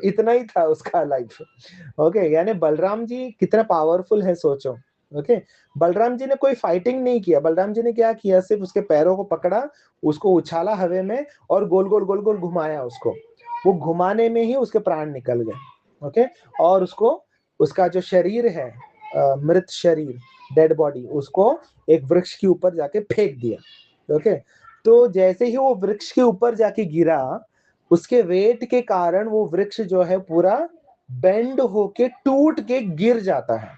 इतना ही था उसका लाइफ। ओके, यानी बलराम जी कितना पावरफुल है, सोचो। ओके, बलराम जी ने कोई फाइटिंग नहीं किया, बलराम जी ने क्या किया, सिर्फ उसके पैरों को पकड़ा, उसको उछाला हवे में, और गोल गोल गोल गोल घुमाया उसको। वो घुमाने में ही उसके प्राण निकल गए। ओके, और उसको, उसका जो शरीर है, मृत शरीर, डेड बॉडी, उसको एक वृक्ष के ऊपर जाके फेंक दिया। ओके, तो जैसे ही वो वृक्ष के ऊपर जाके गिरा, उसके वेट के कारण वो वृक्ष जो है पूरा बेंड होके टूट के गिर जाता है।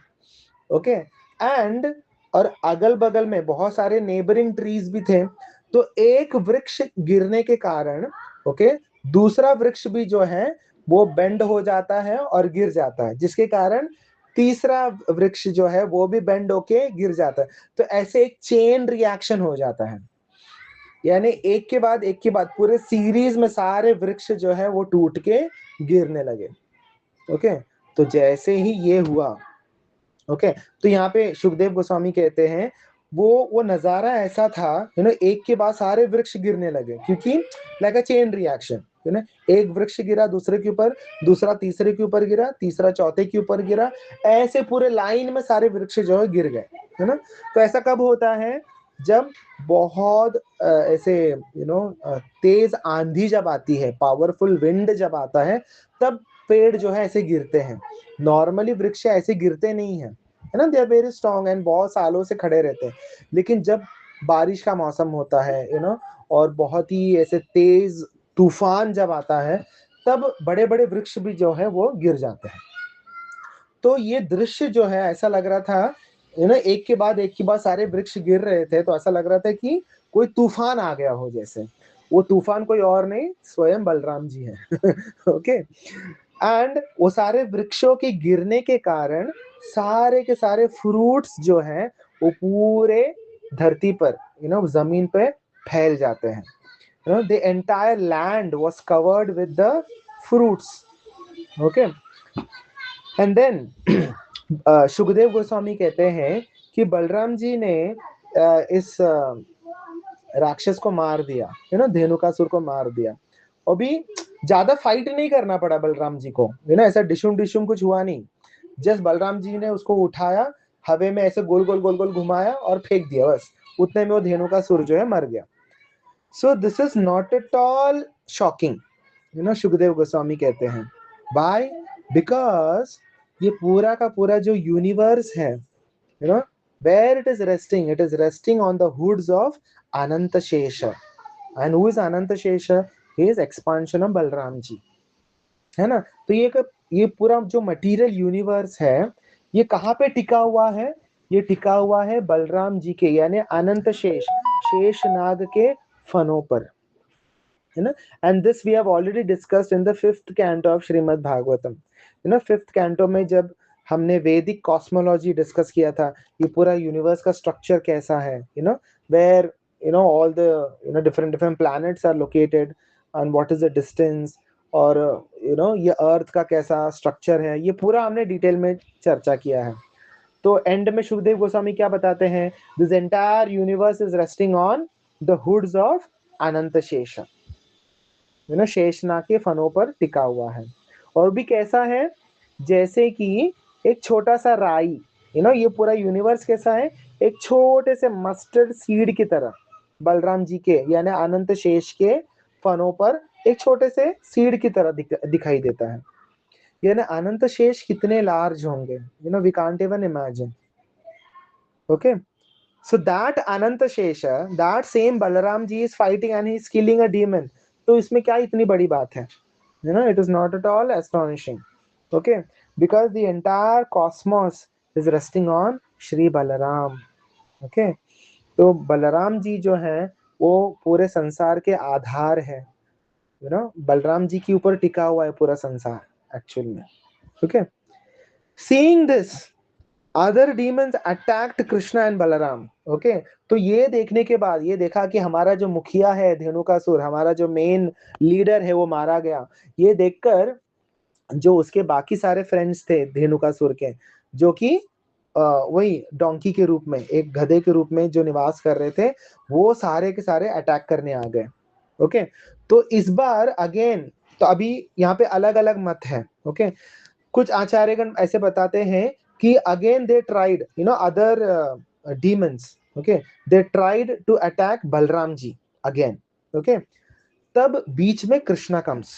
ओके, एंड और अगल बगल में बहुत सारे नेबरिंग ट्रीज भी थे, तो एक वृक्ष गिरने के कारण, ओके, दूसरा वृक्ष भी जो है वो बेंड हो जाता है और गिर जाता है, जिसके कारण तीसरा वृक्ष जो है वो भी बेंड होके गिर जाता है। तो ऐसे एक चेन रिएक्शन हो जाता है, यानी एक के बाद पूरे सीरीज में सारे वृक्ष जो है वो टूट के गिरने लगे। ओके, तो जैसे ही ये हुआ, ओके, तो यहाँ पे सुखदेव गोस्वामी कहते हैं, वो नजारा ऐसा था, एक के बाद सारे वृक्ष गिरने लगे, क्योंकि लाइक अ चेन रिएक्शन। है ना। एक वृक्ष गिरा दूसरे के ऊपर, दूसरा तीसरे के ऊपर गिरा, तीसरा चौथे के ऊपर गिरा, ऐसे पूरे लाइन में सारे वृक्ष जो है गिर गए, है ना। तो ऐसा कब होता है, जब बहुत ऐसे तेज आंधी जब आती है, पावरफुल विंड जब आता है, तब पेड़ जो है ऐसे गिरते हैं। नॉर्मली वृक्ष ऐसे गिरते नहीं है, है ना। They are very strong and बहुत सालों से खड़े रहते हैं। लेकिन जब बारिश का मौसम होता है, और बहुत ही ऐसे तेज तूफान जब आता है, तब बड़े बड़े वृक्ष भी जो है वो गिर जाते हैं। तो ये दृश्य जो है ऐसा लग रहा था, एक के बाद सारे वृक्ष गिर रहे थे, तो ऐसा लग रहा था कि कोई तूफान आ गया हो जैसे। वो तूफान कोई और नहीं, स्वयं बलराम जी हैं। ओके। एंड वो सारे वृक्षों के गिरने के कारण सारे के सारे फ्रूट्स जो हैं वो पूरे धरती पर, जमीन पे फैल जाते हैं। the entire land was covered with the fruits. Okay. And then Sukhdev Goswami कहते हैं कि बलराम जी ने इस राक्षस को मार दिया, धेनुकासुर को मार दिया। और भी ज्यादा फाइट नहीं करना पड़ा बलराम जी को, ऐसा डिशुम डिशुम कुछ हुआ नहीं। जस्ट बलराम जी ने उसको उठाया, हवे में ऐसे गोल गोल गोल गोल घुमाया और फेंक दिया, बस उतने में वो धेनुकासुर जो है मर गया। सो this is not at all shocking, Sukhdev Goswami कहते हैं। वाई? बिकॉज ये पूरा का पूरा जो यूनिवर्स है, where it is resting on the hoods of Ananta Shesha. And who is Ananta Shesha? He is expansion of Balram जी, है ना। तो ये पूरा जो मटेरियल यूनिवर्स है, ये कहाँ पे टिका हुआ है? ये टिका हुआ है बलराम जी के, यानी अनंत शेष, शेष नाग के फनों पर, है ना। And this we have already discussed in the 5th canto of Srimad Bhagavatam. 5th canto में जब हमने वैदिक कॉस्मोलॉजी डिस्कस किया था, ये पूरा यूनिवर्स का स्ट्रक्चर कैसा है, where all the different planets are located and what is the distance, और ये अर्थ का कैसा स्ट्रक्चर है, ये पूरा हमने डिटेल में चर्चा किया है। तो एंड में सुखदेव गोस्वामी क्या बताते हैं? This entire universe is resting on the hoods of Anant Shesh, Sheshnag के फनों पर टिका हुआ है। और भी कैसा है? जैसे कि एक छोटा सा राई, ये पूरा यूनिवर्स कैसा है? एक छोटे से मस्टर्ड सीड की तरह बलराम जी के यानी अनंत शेष के फनों पर एक छोटे से सीड की तरह दिखाई देता है। यानी अनंत शेष कितने लार्ज होंगे, we can't even imagine. Okay, so that Ananta Shesha, that same Balaram ji is fighting and he is killing a demon. तो इसमें क्या इतनी बड़ी बात है? It is not at all astonishing. Okay, because the entire cosmos is resting on Shri Balaram. Okay, तो बलराम जी जो है वो पूरे संसार के आधार है, बलराम जी के ऊपर टिका हुआ है पूरा संसार एक्चुअल में। Okay, seeing this, other demons attacked Krishna and Balaram. Okay, तो ये देखने के बाद ये देखा कि हमारा जो मुखिया है धेनुकासुर, हमारा जो मेन लीडर है वो मारा गया। ये देखकर जो उसके बाकी सारे फ्रेंड्स थे धेनुकासुर के, जो कि वही डोंकी के रूप में, एक गधे के रूप में जो निवास कर रहे थे, वो सारे के सारे अटैक करने आ गए। ओके, तो इस बार अगेन, तो अभी यहाँ पे अलग अलग मत है। ओके, कुछ आचार्यगण ऐसे बताते हैं कि again they tried, other demons, okay, they tried to attack Balaram ji again. Okay, तब बीच में Krishna comes.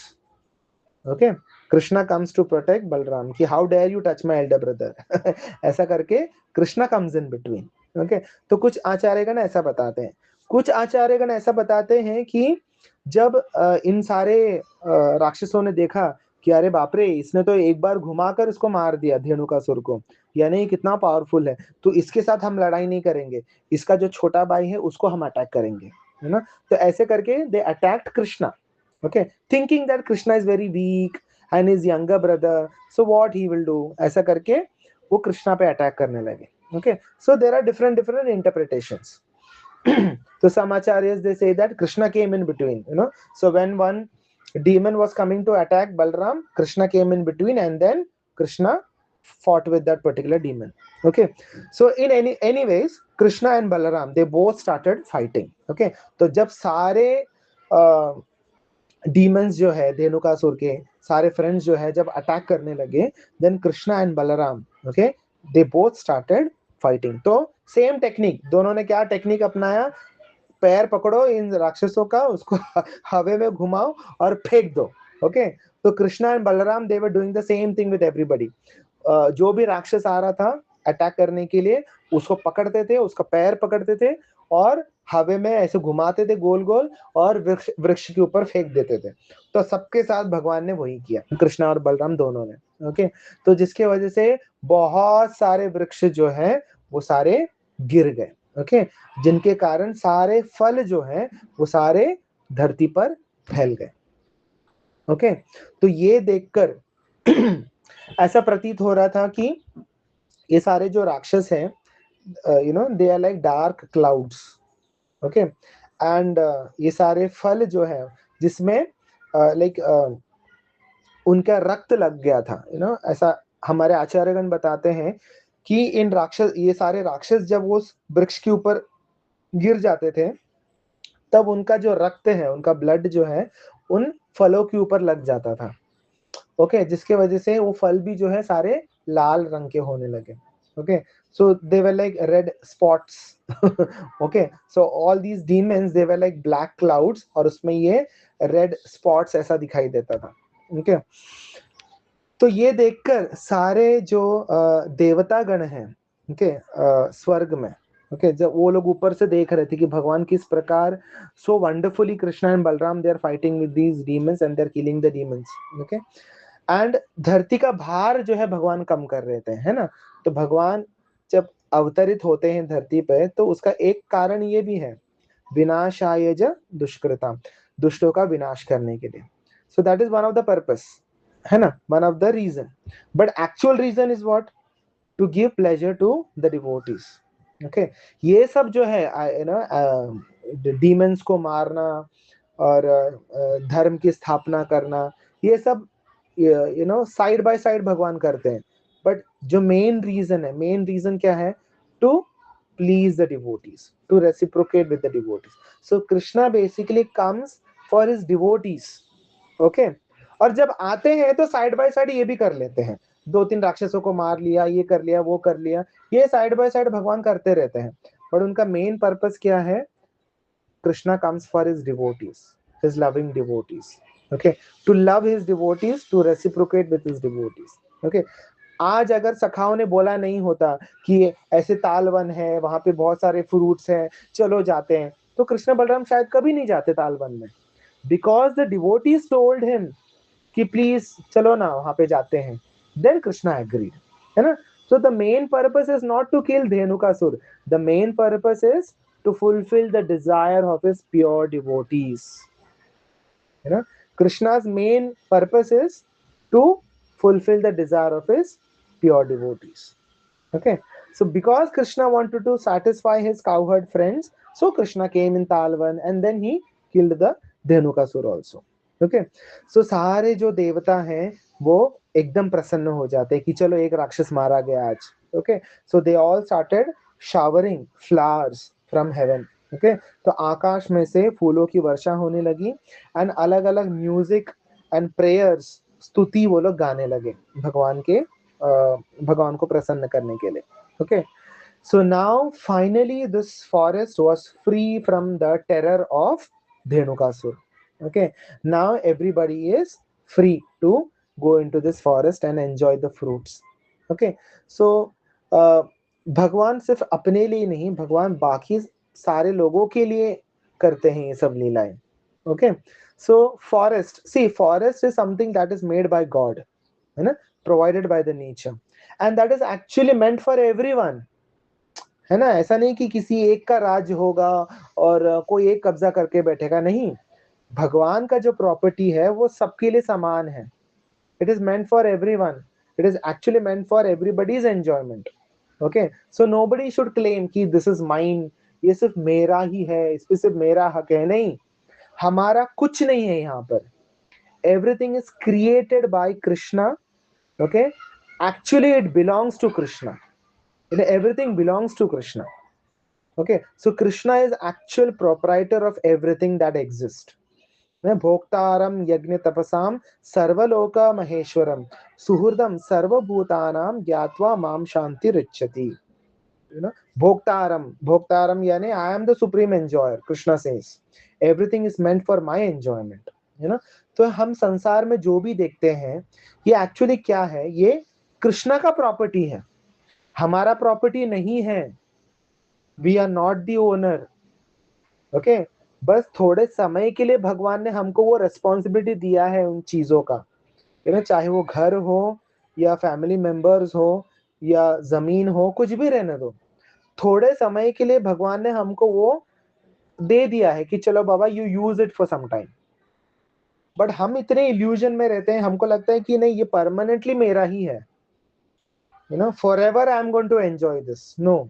Okay, Krishna comes to protect Balaram कि how dare you touch my elder brother. ऐसा करके Krishna comes in between. Okay, तो कुछ आचार्यगण ऐसा बताते हैं। कुछ आचार्यगण ऐसा बताते हैं कि जब इन सारे राक्षसों ने देखा कि अरे बाप रे, इसने तो एक बार घुमाकर इसको मार दिया धेनुकासुर को, यानी ये कितना पावरफुल है, तो इसके साथ हम लड़ाई नहीं करेंगे, इसका जो छोटा भाई है उसको हम अटैक करेंगे, है ना। तो ऐसे करके they attacked Krishna. Okay, thinking that Krishna is very weak and his younger brother, so what he will do, ऐसा करके वो कृष्णा पे अटैक करने लगे। Okay, so there are different different interpretations. So some acharyas they say that Krishna came in between, so when one demon was coming to attack Balram, Krishna came in between and then Krishna fought with that particular demon. Okay, so in anyways Krishna and Balaram they both started fighting. Okay, तो जब सारे डीमंस जो है धेनुकासुर के सारे फ्रेंड्स जो है जब अटैक करने लगे, then Krishna and Balaram, okay, they both started fighting. तो सेम टेक्निक, दोनों ने क्या टेक्निक अपनाया, पैर पकड़ो इन राक्षसों का, उसको हवा में घुमाओ और फेंक दो। ओके, तो Krishna and Balaram they were doing the same thing with everybody. जो भी राक्षस आ रहा था अटैक करने के लिए, उसको पकड़ते थे, उसका पैर पकड़ते थे और हवा में ऐसे घुमाते थे गोल गोल, और वृक्ष वृक्ष के ऊपर फेंक देते थे। तो सबके साथ भगवान ने वही किया, कृष्णा और बलराम दोनों ने। ओके, तो जिसके वजह से बहुत सारे वृक्ष जो है वो सारे गिर गए। ओके, जिनके कारण सारे फल जो है वो सारे धरती पर फैल गए। ओके, तो ये देखकर ऐसा प्रतीत हो रहा था कि ये सारे जो राक्षस हैं, they are like dark clouds. Okay, and ये सारे फल जो है जिसमें लाइक उनका रक्त लग गया था, ऐसा हमारे आचार्यगण बताते हैं कि इन राक्षस, ये सारे राक्षस जब वो वृक्ष के ऊपर गिर जाते थे, तब उनका जो रक्त है, उनका ब्लड जो है उन फलों के ऊपर लग जाता था। ओके, जिसके वजह से वो फल भी जो है सारे लाल रंग के होने लगे। Okay, so they were like red spots. Okay, so all these demons they were like black clouds, और उसमें ये रेड स्पॉट्स ऐसा दिखाई देता था। ओके, तो ये देखकर सारे जो देवता गण हैं, ओके, स्वर्ग में, ओके, जब वो लोग ऊपर से देख रहे थे कि भगवान किस प्रकार so wonderfully Krishna and Balaram they are fighting with these demons and they are killing the demons. Okay, and धरती का भार जो है भगवान कम कर रहे थे, है ना। तो भगवान जब अवतरित होते हैं धरती पे, तो उसका एक कारण ये भी है, विनाशाय च दुष्कृता, दुष्टों का विनाश करने के लिए। So that is one of the purpose, है ना, one of the reason. But actual reason is what, to give pleasure to the devotees. Okay, ये सब जो है डीमंस को मारना और धर्म की स्थापना करना, ये सब साइड बाय साइड भगवान करते हैं। बट जो मेन रीजन है, मेन रीजन क्या है, to please the devotees, to reciprocate with the devotees. So Krishna basically comes for his devotees. Okay, और जब आते हैं तो साइड बाय साइड ये भी कर लेते हैं, दो तीन राक्षसों को मार लिया, ये कर लिया, वो कर लिया, ये साइड बाय साइड भगवान करते रहते हैं। पर उनका मेन पर्पस क्या है, Krishna comes for his devotees, his loving devotees. Okay, to love his devotees, to reciprocate with his devotees. Okay, आज अगर सखाओं ने बोला नहीं होता कि ऐसे तालवन है, वहां पे बहुत सारे फ्रूट्स हैं, चलो जाते हैं, तो कृष्ण बलराम शायद कभी नहीं जाते तालवन में। Because the devotees told him कि प्लीज चलो ना, वहां पे जाते हैं, देन कृष्णा एग्रीड, है ना। So the main purpose is not to kill Dhenukasur. The main purpose is to fulfill the desire of his pure devotees. You know, Krishna's main purpose is to fulfill the desire of his pure devotees. Okay, so because Krishna wanted to satisfy his cowherd friends, so Krishna came in Talvan and then he killed the Dhenukasur also. Okay, so सारे जो देवता हैं वो एकदम प्रसन्न हो जाते हैं कि चलो एक राक्षस मारा गया आज। Okay, so they all started showering flowers from heaven. Okay, तो आकाश में से फूलों की वर्षा होने लगी, एंड अलग अलग म्यूजिक एंड प्रेयर्स, स्तुति वो लोग गाने लगे भगवान के, भगवान को प्रसन्न करने के लिए। Okay, so now finally this forest was free from the terror of Dhenukasur. Okay, now everybody is free to go into this forest and enjoy the fruits. Okay, so भगवान सिर्फ अपने लिए नहीं, भगवान बाकी सारे लोगों के लिए करते हैं ये सब लीलाएं। Okay, so forest is something that is made by God, है ना, provided by the nature, and that is actually meant for everyone, है ना। ऐसा नहीं कि किसी एक का राज होगा और कोई एक कब्जा करके बैठेगा, नहीं। भगवान का जो प्रॉपर्टी है वो सबके लिए समान है। It is meant for everyone, it is actually meant for everybody's enjoyment. Okay, so nobody should claim कि this is mine, ये सिर्फ मेरा ही है, इस पे सिर्फ मेरा हक है, नहीं। हमारा कुछ नहीं है यहाँ पर, everything is created by Krishna. Okay, actually it belongs to Krishna, everything belongs to Krishna. Okay, so Krishna is actual proprietor of everything that exists. भोक्तारम यज्ञ तपसाम सर्वलोक महेश्वरम सुहृदम सर्वभूतानाम ज्ञात्वा माम शांति रिच्छति। भोक्तारम यानी I am the supreme enjoyer, Krishna says everything is meant for my enjoyment. तो हम संसार में जो भी देखते हैं ये एक्चुअली क्या है, ये कृष्णा का प्रॉपर्टी है, हमारा प्रॉपर्टी नहीं है। We are not the owner. Okay, बस थोड़े समय के लिए भगवान ने हमको वो रेस्पॉन्सिबिलिटी दिया है उन चीजों का, चाहे वो घर हो या फैमिली मेंबर्स हो या जमीन हो, कुछ भी रहने दो, थोड़े समय के लिए भगवान ने हमको वो दे दिया है कि चलो बाबा you use it for some time. But हम इतने इल्यूजन में रहते हैं, हमको लगता है कि नहीं ये परमानेंटली मेरा ही है, for ever I am going to enjoy this. No,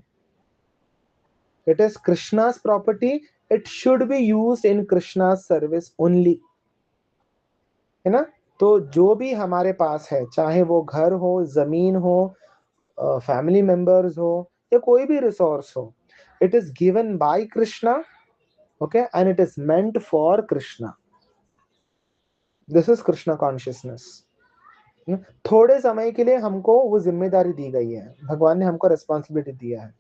it is Krishna's property, it should be used in Krishna's service only, है ना। तो जो भी हमारे पास है, चाहे वो घर हो, जमीन हो, फैमिली मेंबर्स हो या कोई भी रिसोर्स हो, it is given by Krishna, okay, and it is meant for Krishna. This is Krishna consciousness. थोड़े समय के लिए हमको वो जिम्मेदारी दी गई है, भगवान ने हमको रेस्पॉन्सिबिलिटी दिया है,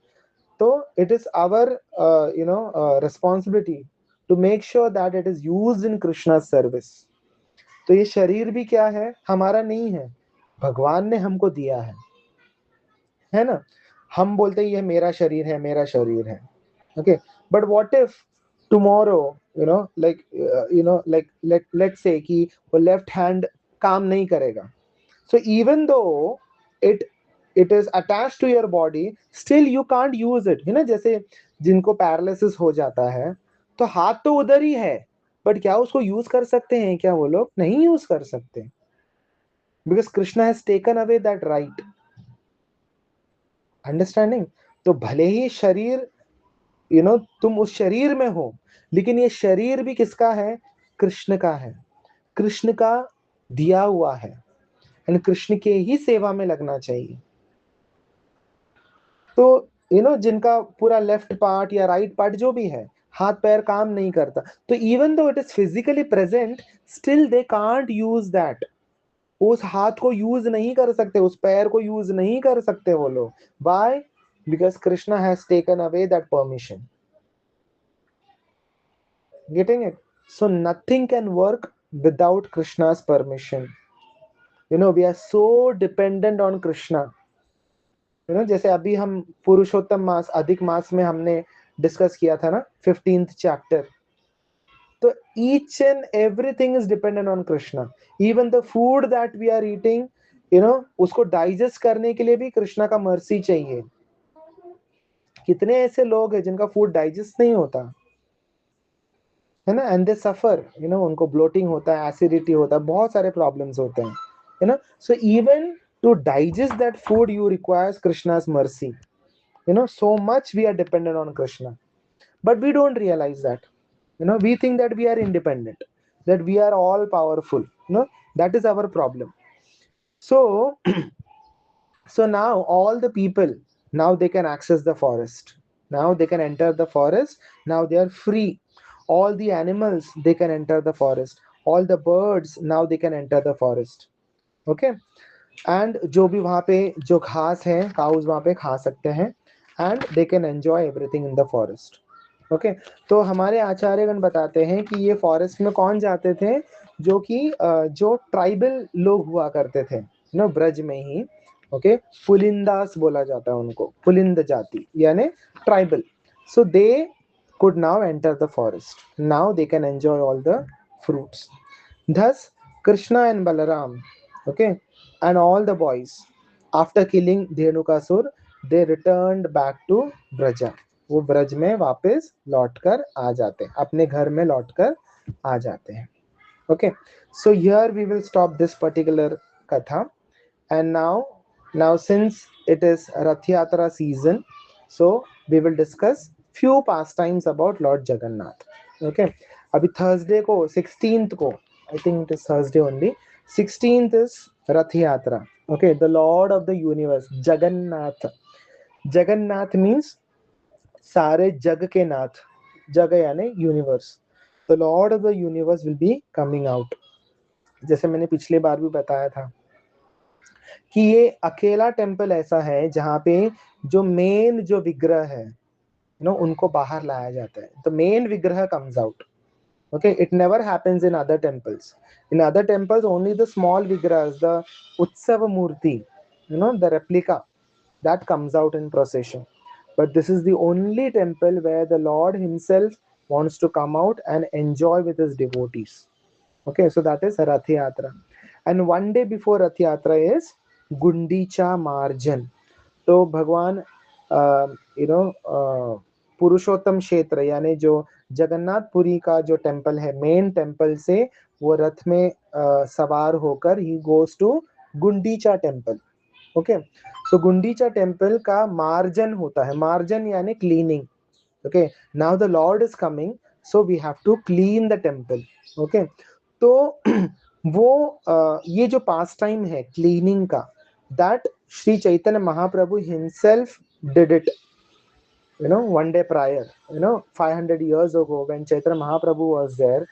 तो it is our responsibility to make sure that it is used in Krishna service. तो ये शरीर भी क्या है, हमारा नहीं है, भगवान ने हमको दिया है ना। हम बोलते हैं ये मेरा शरीर है, मेरा शरीर है, okay, but what if tomorrow like let's say कि वो लेफ्ट हैंड काम नहीं करेगा, so even though it is attached to your body, still you can't use it, है ना। जैसे जिनको पैरालिसिस हो जाता है तो हाथ तो उधर ही है, बट क्या उसको यूज कर सकते हैं क्या, वो लोग नहीं यूज कर सकते, because Krishna has taken away that right. Understanding. तो भले ही शरीर, तुम उस शरीर में हो, लेकिन ये शरीर भी किसका है, कृष्ण का है, कृष्ण का दिया हुआ है, एंड कृष्ण के ही सेवा में लगना चाहिए। तो जिनका पूरा लेफ्ट पार्ट या राइट पार्ट जो भी है, हाथ पैर काम नहीं करता, तो even though it is physically present, still they can't use that. उस हाथ को यूज नहीं कर सकते, उस पैर को यूज नहीं कर सकते वो लोग। By, because Krishna has taken away that permission. Getting it? So nothing can work without Krishna's permission. We are so dependent on Krishna. जैसे अभी हम पुरुषोत्तम मास, अधिक मास में हमने डिस्कस किया था ना, 15th चैप्टर। तो each and everything is dependent on Krishna. Even the food that we are eating, उसको डाइजेस्ट करने के लिए भी कृष्णा का मर्सी चाहिए। कितने ऐसे लोग हैं जिनका फूड डाइजेस्ट नहीं होता, है ना, एंड दे सफर, उनको ब्लोटिंग होता है, एसिडिटी होता है, बहुत सारे प्रॉब्लम्स होते हैं, है ना। So even to digest that food you requires Krishna's mercy। So much we are dependent on Krishna, but we don't realize that. We think that we are independent, that we are all powerful. That is our problem. So so now all the people, now they can access the forest, now they can enter the forest, now they are free. All the animals, they can enter the forest, all the birds, now they can enter the forest, okay। And जो भी वहां पे जो घास है, काउज वहां पे खा सकते हैं, and they can enjoy everything in the forest, okay. तो हमारे आचार्यगण बताते हैं कि ये फॉरेस्ट में कौन जाते थे, जो कि जो ट्राइबल लोग हुआ करते थे, ब्रज में ही, ओके। पुलिंदास बोला जाता है उनको, पुलिंद जाति यानी tribal. So they could now enter the forest, now they can enjoy all the fruits. Thus Krishna and Balaram, okay, and all the boys, after killing Dhenukasur, they returned back to Braja. वो ब्रज में वापस लौट कर आ जाते हैं, अपने घर में लौट कर आ जाते हैं, okay। So here we will stop this particular katha, and now since it is Rath Yatra season, so we will discuss few pastimes about Lord Jagannath, okay। अभी थर्सडे को 16th को, I think it is Thursday only, 16th is Rath Yatra, okay। The Lord of the universe, Jagannath। Jagannath means सारे जग के नाथ, जग यानी universe, the lord of the universe will be coming out. जैसे मैंने पिछले बार भी बताया था कि ये अकेला टेम्पल ऐसा है जहाँ पे जो मेन जो विग्रह है उनको बाहर लाया जाता है। द मेन विग्रह comes out. Okay, it never happens in other temples. In other temples, only the small vigrahas, the Utsava Murti, the replica, that comes out in procession. But this is the only temple where the Lord Himself wants to come out and enjoy with His devotees. Okay, so that is Rath Yatra. And one day before Rath Yatra is Gundicha Marjan. तो भगवान पुरुषोत्तम क्षेत्र यानी जो जगन्नाथपुरी का जो टेम्पल है, मेन टेम्पल से वो रथ में सवार होकर ही goes to Gundicha temple. Okay, so Gundicha temple का मार्जन होता है। मार्जन यानी cleaning. Okay, now the lord is coming, so we have to clean the temple. Okay, तो वो ये जो पास टाइम है क्लीनिंग का, that Sri Chaitanya Mahaprabhu himself did it, one day prior, 500 years ago when Chaitanya Mahaprabhu was there,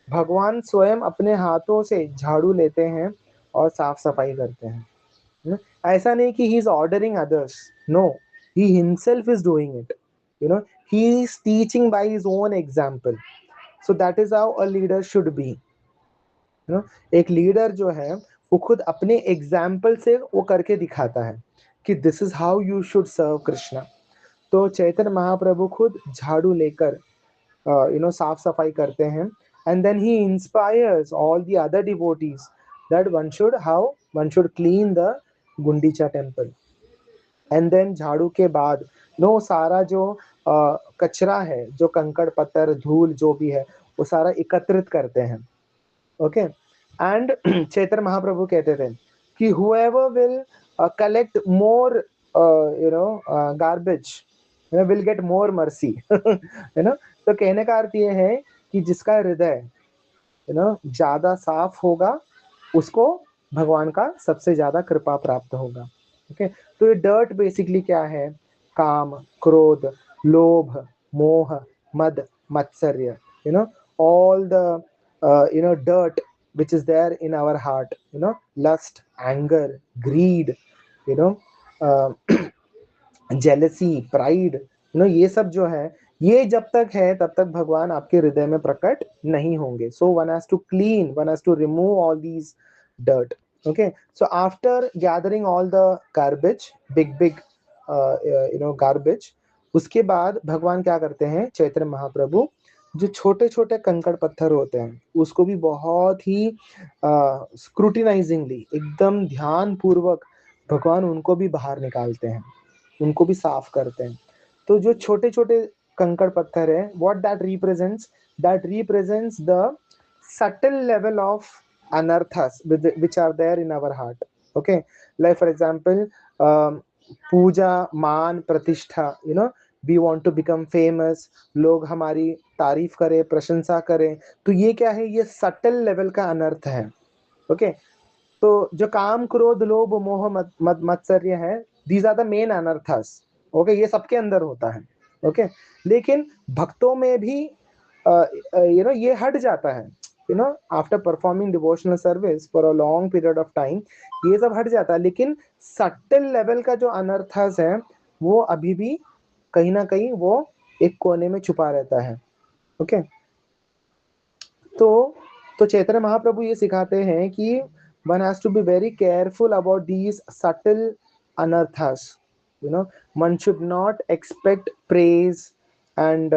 भगवान स्वयं अपने हाथों से झाड़ू लेते हैं और साफ सफाई करते हैं। ऐसा नहीं कि he is ordering others, no, he himself is doing it, he is teaching by his own example. So that is how a leader should be. एक लीडर जो है वो खुद अपने एग्जाम्पल से वो करके दिखाता है कि this is how you should serve Krishna. तो चैतन्य महाप्रभु खुद झाड़ू लेकर साफ सफाई करते हैं, and then he inspires all the other devotees that one should clean the Gundicha temple. And then झाड़ू के बाद सारा जो कचरा है, जो कंकड़ पत्थर धूल जो भी है, वो सारा एकत्रित करते हैं। ओके, एंड चैतन्य महाप्रभु कहते थे कि whoever will collect more garbage will get more mercy. तो कहने का अर्थ ये है कि जिसका हृदय ज्यादा साफ होगा उसको भगवान का सबसे ज्यादा कृपा प्राप्त होगा। ओके, तो ये डर्ट बेसिकली क्या है? काम, क्रोध, लोभ, मोह, मद, मत्सर्य, all the dirt which is there in our heart, lust, anger, greed, uh, jealousy, pride, ये सब जो है, ये जब तक है तब तक भगवान आपके हृदय में प्रकट नहीं होंगे। So one has to clean, one has to remove all these dirt. Okay, so after gathering all the garbage, big garbage, उसके बाद भगवान क्या करते हैं? चैतन्य महाप्रभु जो छोटे छोटे कंकड़ पत्थर होते हैं उसको भी बहुत ही स्क्रूटिनाइजिंगली, एकदम ध्यान पूर्वक भगवान उनको भी बाहर निकालते हैं, उनको भी साफ करते हैं। तो जो छोटे छोटे कंकड़ पत्थर है, what that represents the subtle level of anarthas which are there in our heart. Okay, like for example, puja, मान, प्रतिष्ठा, we want to become famous, लोग हमारी तारीफ करें, प्रशंसा करें, तो ये क्या है? ये सटल लेवल का अनर्थ है। ओके, तो जो काम, क्रोध, लोभ, मोह, मत्सर्य है, दीज आर द मेन अनर्थस। ओके, ये सबके अंदर होता है। ओके, लेकिन भक्तों में भी ये हट जाता है, after performing devotional service for a long period of time, ये सब हट जाता है, लेकिन सटल लेवल का जो अनर्थस है वो अभी भी कहीं ना कहीं वो एक कोने में छुपा रहता है। ओके, तो चैतन्य महाप्रभु ये सिखाते हैं कि one has to be very careful about these subtle anarthas. One should not expect praise and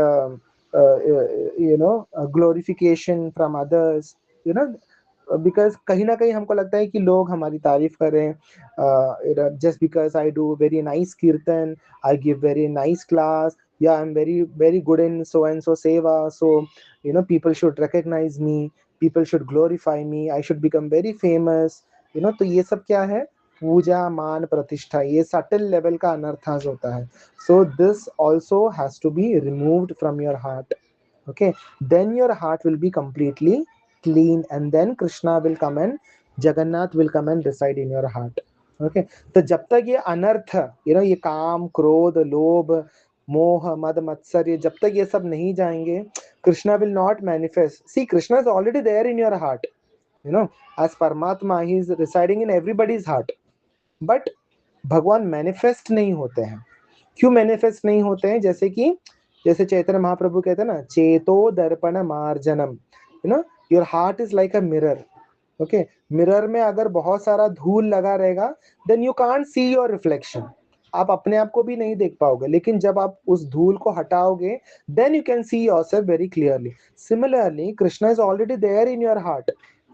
glorification from others, because कहीं ना कहीं हमको लगता है कि लोग हमारी तारीफ करें, just because I do very nice kirtan, I give very nice class, yeah, I'm very very good in so and so seva, so people should recognize me, people should glorify me, I should become very famous, तो ये सब क्या है? पूजा, मान, प्रतिष्ठा, ये सटल लेवल का अनर्थास होता है। So this also has to be removed from your heart. Okay, then your heart will be completely clean, and then Krishna will come and Jagannath will come and reside in your heart. Okay, तो जब तक ये अनर्थ, ये काम, क्रोध, लोभ, मोह, मद, मत्सर्य, जब तक ये सब नहीं जाएंगे Krishna will not manifest. See, Krishna is already there in your heart. You know, as Paramatma, he is residing in everybody's heart. But भगवान मैनिफेस्ट नहीं होते हैं. क्यों मैनिफेस्ट नहीं होते हैं? जैसे चैतन्य महाप्रभु कहते हैं ना, चेतो दर्पण मार्जनम. You know, your heart is like a mirror. Okay, mirror में अगर बहुत सारा धूल लगा रहेगा, then you can't see your reflection. आप अपने आप को भी नहीं देख पाओगे. लेकिन जब आप उस धूल को हटाओगे, then you can see yourself very clearly. Similarly Krishna is already there in your heart,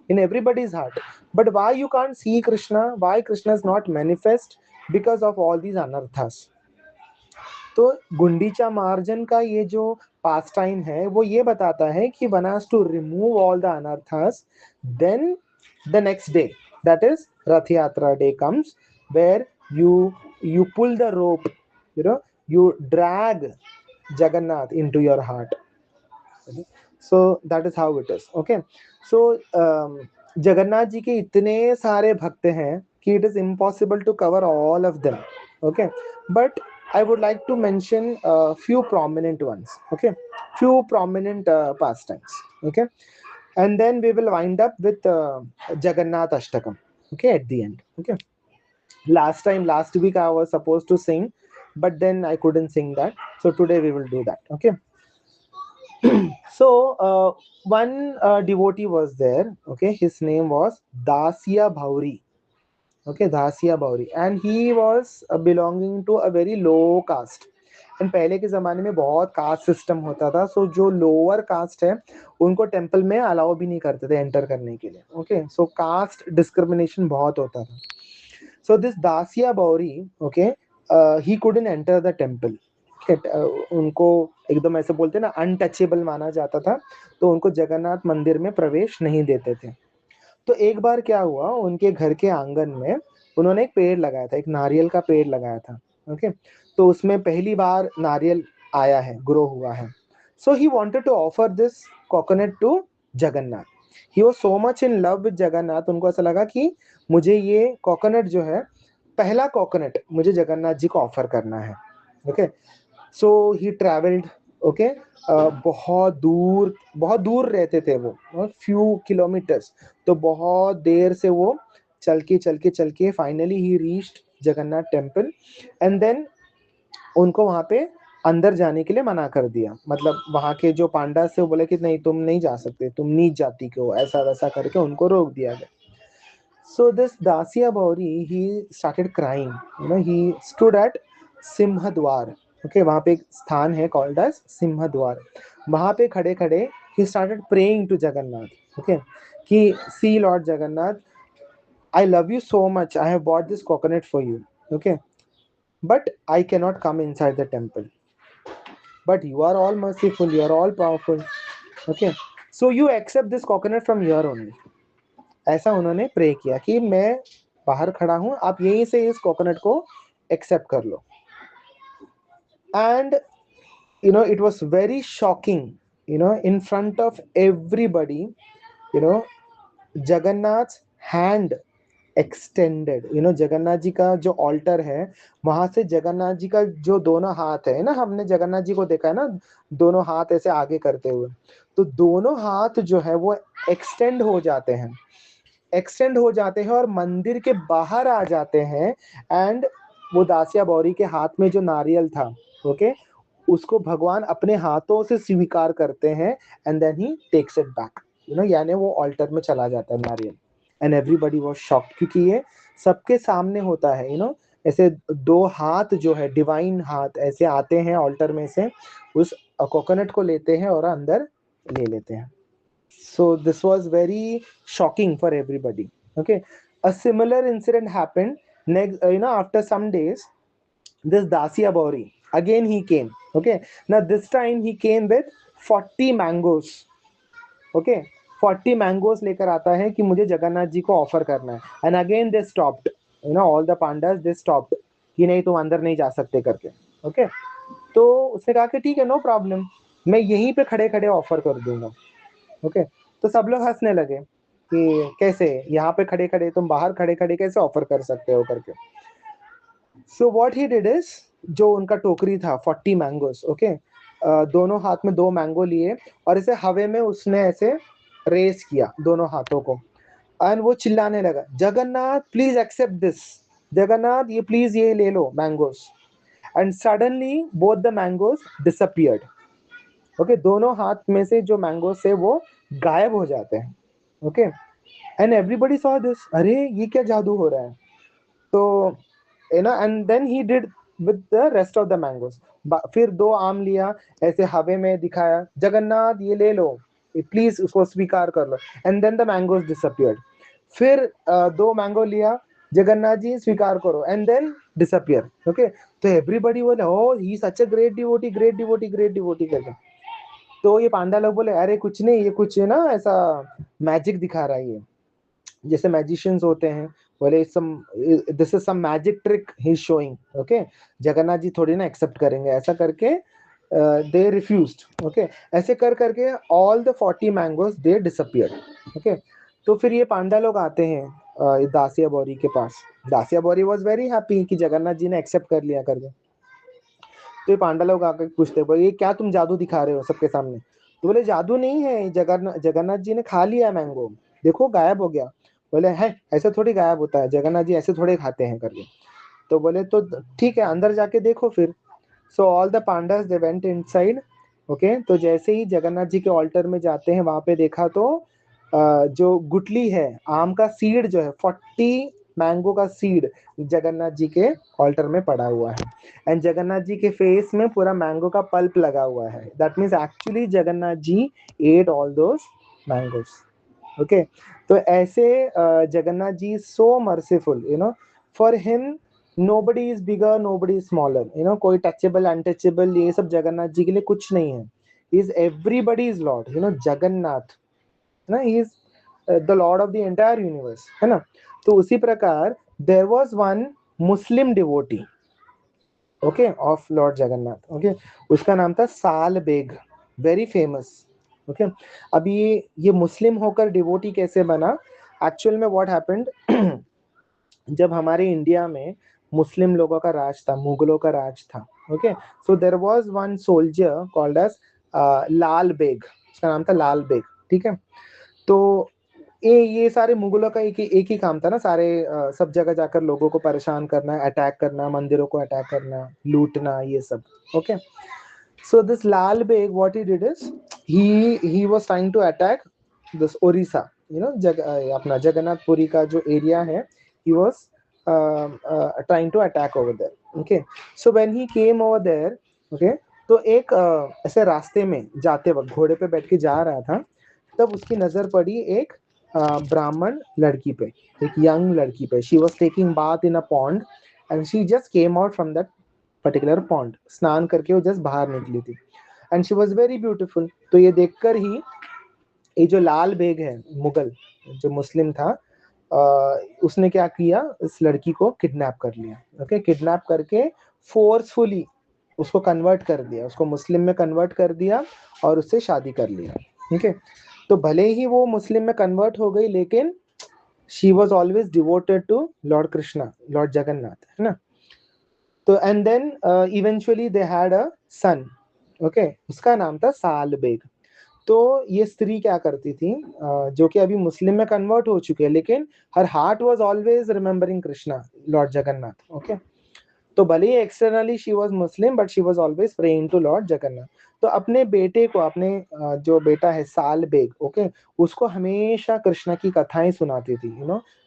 in everybody's heart. But why you can't see Krishna? Why Krishna is not manifest? Because of all these anarthas. तो गुंडीचा मार्जन का ये जो पास टाइम है, वो ये बताता है कि one has to remove all the anarthas. Then the next day, that is Rath Yatra day comes, where you pull the rope, you know, you drag Jagannath into your heart. So that is how it is. Okay, so Jagannath ji के इतने सारे भक्त हैं कि it is impossible to cover all of them. Okay, but I would like to mention a few prominent ones. Okay, few prominent pastimes. Okay, and then we will wind up with Jagannath Ashtakam. Okay, at the end. Okay, last week I was supposed to sing, but then I couldn't sing that, so today we will do that. Okay. So one devotee was there. Okay, his name was Dasya Bhauri. Okay, Dasya Bhauri, and he was belonging to a very low caste. And पहले के ज़माने में बहुत कास्ट सिस्टम होता था. सो जो लोअर कास्ट है उनको टेम्पल में अलाउ भी नहीं करते थे एंटर करने के लिए. ओके, सो कास्ट डिस्क्रिमिनेशन बहुत होता था. So this Dasia Bauri, okay, he couldn't enter the temple. उनको एकदम ऐसे बोलते ना, अनटचेबल माना जाता था, तो उनको जगन्नाथ मंदिर में प्रवेश नहीं देते थे. तो एक बार क्या हुआ, उनके घर के आंगन में उन्होंने एक पेड़ लगाया था, एक नारियल का पेड़ लगाया था. ओके, तो उसमें पहली बार नारियल आया है, ग्रो हुआ है. So he wanted to offer this coconut to Jagannath. He was so much in love with Jagannath. उनको ऐसा लगा कि मुझे ये कोकोनट जो है, पहला कोकोनट मुझे जगन्नाथ जी को ऑफर करना है. ओके, सो ही ट्रैवल्ड. ओके, बहुत दूर रहते थे वो, फ्यू किलोमीटर्स. तो बहुत देर से वो चल के finally he reached Jagannath temple. And then उनको वहां पे अंदर जाने के लिए मना कर दिया. मतलब वहां के जो पांडा से वो बोले कि नहीं, तुम नहीं जा सकते, तुम नीच जाति के हो, ऐसा वैसा करके उनको रोक दिया गया. So this Dasya Bauri, he started crying. You know, he stood at Simhadwar. Okay, वहाँ पे एक स्थान है called as Simhadwar. वहाँ पे खड़े he started praying to Jagannath. Okay, कि see Lord Jagannath, I love you so much. I have bought this coconut for you. Okay, but I cannot come inside the temple. But you are all merciful. You are all powerful. Okay, so you accept this coconut from here only. ऐसा उन्होंने प्रे किया कि मैं बाहर खड़ा हूं, आप यहीं से इस कोकोनट को एक्सेप्ट कर लो. And you know, it was very shocking. You know, in front of everybody, you know, Jagannath hand extended. You know, Jagannath ji का जो ऑल्टर है, वहां से जगन्नाथ जी का जो दोनों हाथ है ना, हमने जगन्नाथ जी को देखा है ना, दोनों हाथ ऐसे आगे करते हुए, तो दोनों हाथ जो है वो एक्सटेंड हो जाते हैं और मंदिर के बाहर आ जाते हैं. एंड वो दासिया बौरी के हाथ में जो नारियल था, ओके, उसको भगवान अपने हाथों से स्वीकार करते हैं. And then he takes it back. You know, यानी वो ऑल्टर में चला जाता है नारियल. एंड एवरीबॉडी वाज शॉक्ड, क्योंकि ये सबके सामने होता है. यू नो, ऐसे दो हाथ जो है, डिवाइन हाथ ऐसे आते हैं ऑल्टर में से, उस कोकोनट को लेते हैं और अंदर ले लेते हैं. So this was very shocking for everybody. Okay, a similar incident happened next. After some days, this Dasya Bauri again he came. Okay, now this time he came with 40 mangoes. Okay, 40 mangoes लेकर आता है कि मुझे जगन्नाथ जी को ऑफर करना है. And again they stopped. You know, all the pandas they stopped कि नहीं, तुम अंदर नहीं जा सकते करके. Okay, तो उसने कहा कि ठीक है, नो प्रॉब्लम, मैं यहीं पे खड़े ऑफर कर दूंगा. ओके, तो सब लोग हंसने लगे कि कैसे यहाँ पे खड़े तुम बाहर खड़े कैसे ऑफर कर सकते हो करके. सो व्हाट ही डिड इज, जो उनका टोकरी था 40 मैंगोस, ओके, दोनों हाथ में 2 मैंगो लिए और इसे हवे में उसने ऐसे रेस किया दोनों हाथों को, एंड वो चिल्लाने लगा, Jagannath please accept this, Jagannath ये प्लीज ये ले लो mangoes. And suddenly both the mangoes disappeared. Okay, दोनों हाथ में से जो मैंगोस है वो गायब हो जाते हैं। Okay, and everybody saw this, अरे ये क्या जादू हो रहा है। तो and then he did with the rest of the mangoes. फिर 2 आम लिया, ऐसे हवे में दिखाया, जगन्नाथ ये ले लो, प्लीज उसको स्वीकार कर लो, and then the mangoes disappeared. फिर 2 मैंगो लिया, जगन्नाथ जी स्वीकार करो, एंड देन डिसअपियर। ओके, तो एवरीबडी बोले, oh he such a great devotee, great devotee, great devotee करके। तो ये पांडा लोग बोले, अरे कुछ नहीं, ये कुछ है ना ऐसा मैजिक दिखा रहा है, ये जैसे मैजिशियंस होते हैं, बोले this is some magic trick he is showing. Okay, Jagannath ji थोड़ी ना एक्सेप्ट करेंगे, ऐसा करके दे रिफ्यूज्ड। ओके, ऐसे कर करके all the 40 mangoes they disappeared. Okay, तो फिर ये पांडा लोग आते हैं दासिया बौरी के पास। दासिया बौरी वाज वेरी हैप्पी कि जगन्नाथ जी ने एक्सेप्ट कर लिया करके। तो ये पांडा लोग आकर पूछते, बोले ये क्या तुम जादू दिखा रहे हो सबके सामने। तो बोले जादू नहीं है, जगन्नाथ जी ने खा लिया मैंगो, देखो गायब हो गया। बोले है ऐसे थोड़ी गायब होता है, जगन्नाथ जी ऐसे थोड़े खाते हैं करके। तो बोले तो ठीक है, अंदर जाके देखो फिर। सो all the pandas they went inside. Okay, तो जैसे ही जगन्नाथ जी के ऑल्टर में जाते हैं, वहां पे देखा तो जो गुटली है, आम का सीड जो है, 40 मैंगो का सीड जगन्नाथ जी के ऑल्टर में पड़ा हुआ है। एंड जगन्नाथ जी के फेस में पूरा मैंगो का पल्प लगा हुआ है। That means actually Jagannath ji ate all those mangoes. Okay, तो ऐसे Jagannath ji so merciful, for him nobody is bigger, nobody is smaller, कोई टचेबल अनटचेबल ये सब जगन्नाथ जी के लिए कुछ नहीं है। Is everybody is lord, Jagannath ना, he is the lord of the entire universe, है ना। तो उसी प्रकार there was one Muslim devotee, okay, of lord Jagannath. Okay, उसका नाम था साल बेग, वेरी फेमस। ओके, अब ये मुस्लिम होकर डिवोटी कैसे बना? एक्चुअल में व्हाट हैपेंड, जब हमारे इंडिया में मुस्लिम लोगों का राज था, मुगलों का राज था। Okay, so there was one soldier called as Lal Beg, उसका नाम था लाल बेग। ठीक है, तो ये सारे मुगलों का एक ही काम था ना, सारे सब जगह जाकर लोगों को परेशान करना, अटैक करना, मंदिरों को अटैक करना, लूटना, ये सब। Okay, so this Lal Beg what he did is, he was trying to attack this Odisha, अपना जगन्नाथपुरी का जो एरिया है, he was trying to attack over there. Okay, so when he came over there, okay, तो एक ऐसे रास्ते में जाते वक्त घोड़े पे बैठ के जा रहा था, तब उसकी नजर पड़ी एक ब्राह्मण लड़की पे, एक यंग लड़की पे। She was taking bath in a pond and she just came out from that particular pond, स्नान करके वो जस्ट बाहर निकली थी, and she was very beautiful. तो ये देखकर ही ये जो लाल बेग है, मुगल जो मुस्लिम था, उसने क्या किया, इस लड़की को किडनैप कर लिया। ओके, किडनैप करके फोर्सफुली उसको कन्वर्ट कर दिया, उसको मुस्लिम में कन्वर्ट कर दिया और उससे शादी कर लिया। ठीक है, तो भले ही वो मुस्लिम में कन्वर्ट हो गई, लेकिन she was always devoted to lord Krishna, lord Jagannath, है ना। तो and then eventually they had a son. Okay, उसका नाम था साल बेग। तो ये स्त्री क्या करती थी, जो कि अभी मुस्लिम में कन्वर्ट हो चुके हैं, लेकिन her heart was always remembering Krishna, lord Jagannath. Okay, तो भले ही externally she was Muslim, but she was always praying to lord Jagannath. तो अपने बेटे को, अपने जो बेटा है साल बेग, ओके, उसको हमेशा कृष्णा की कथाएं सुनाती थी,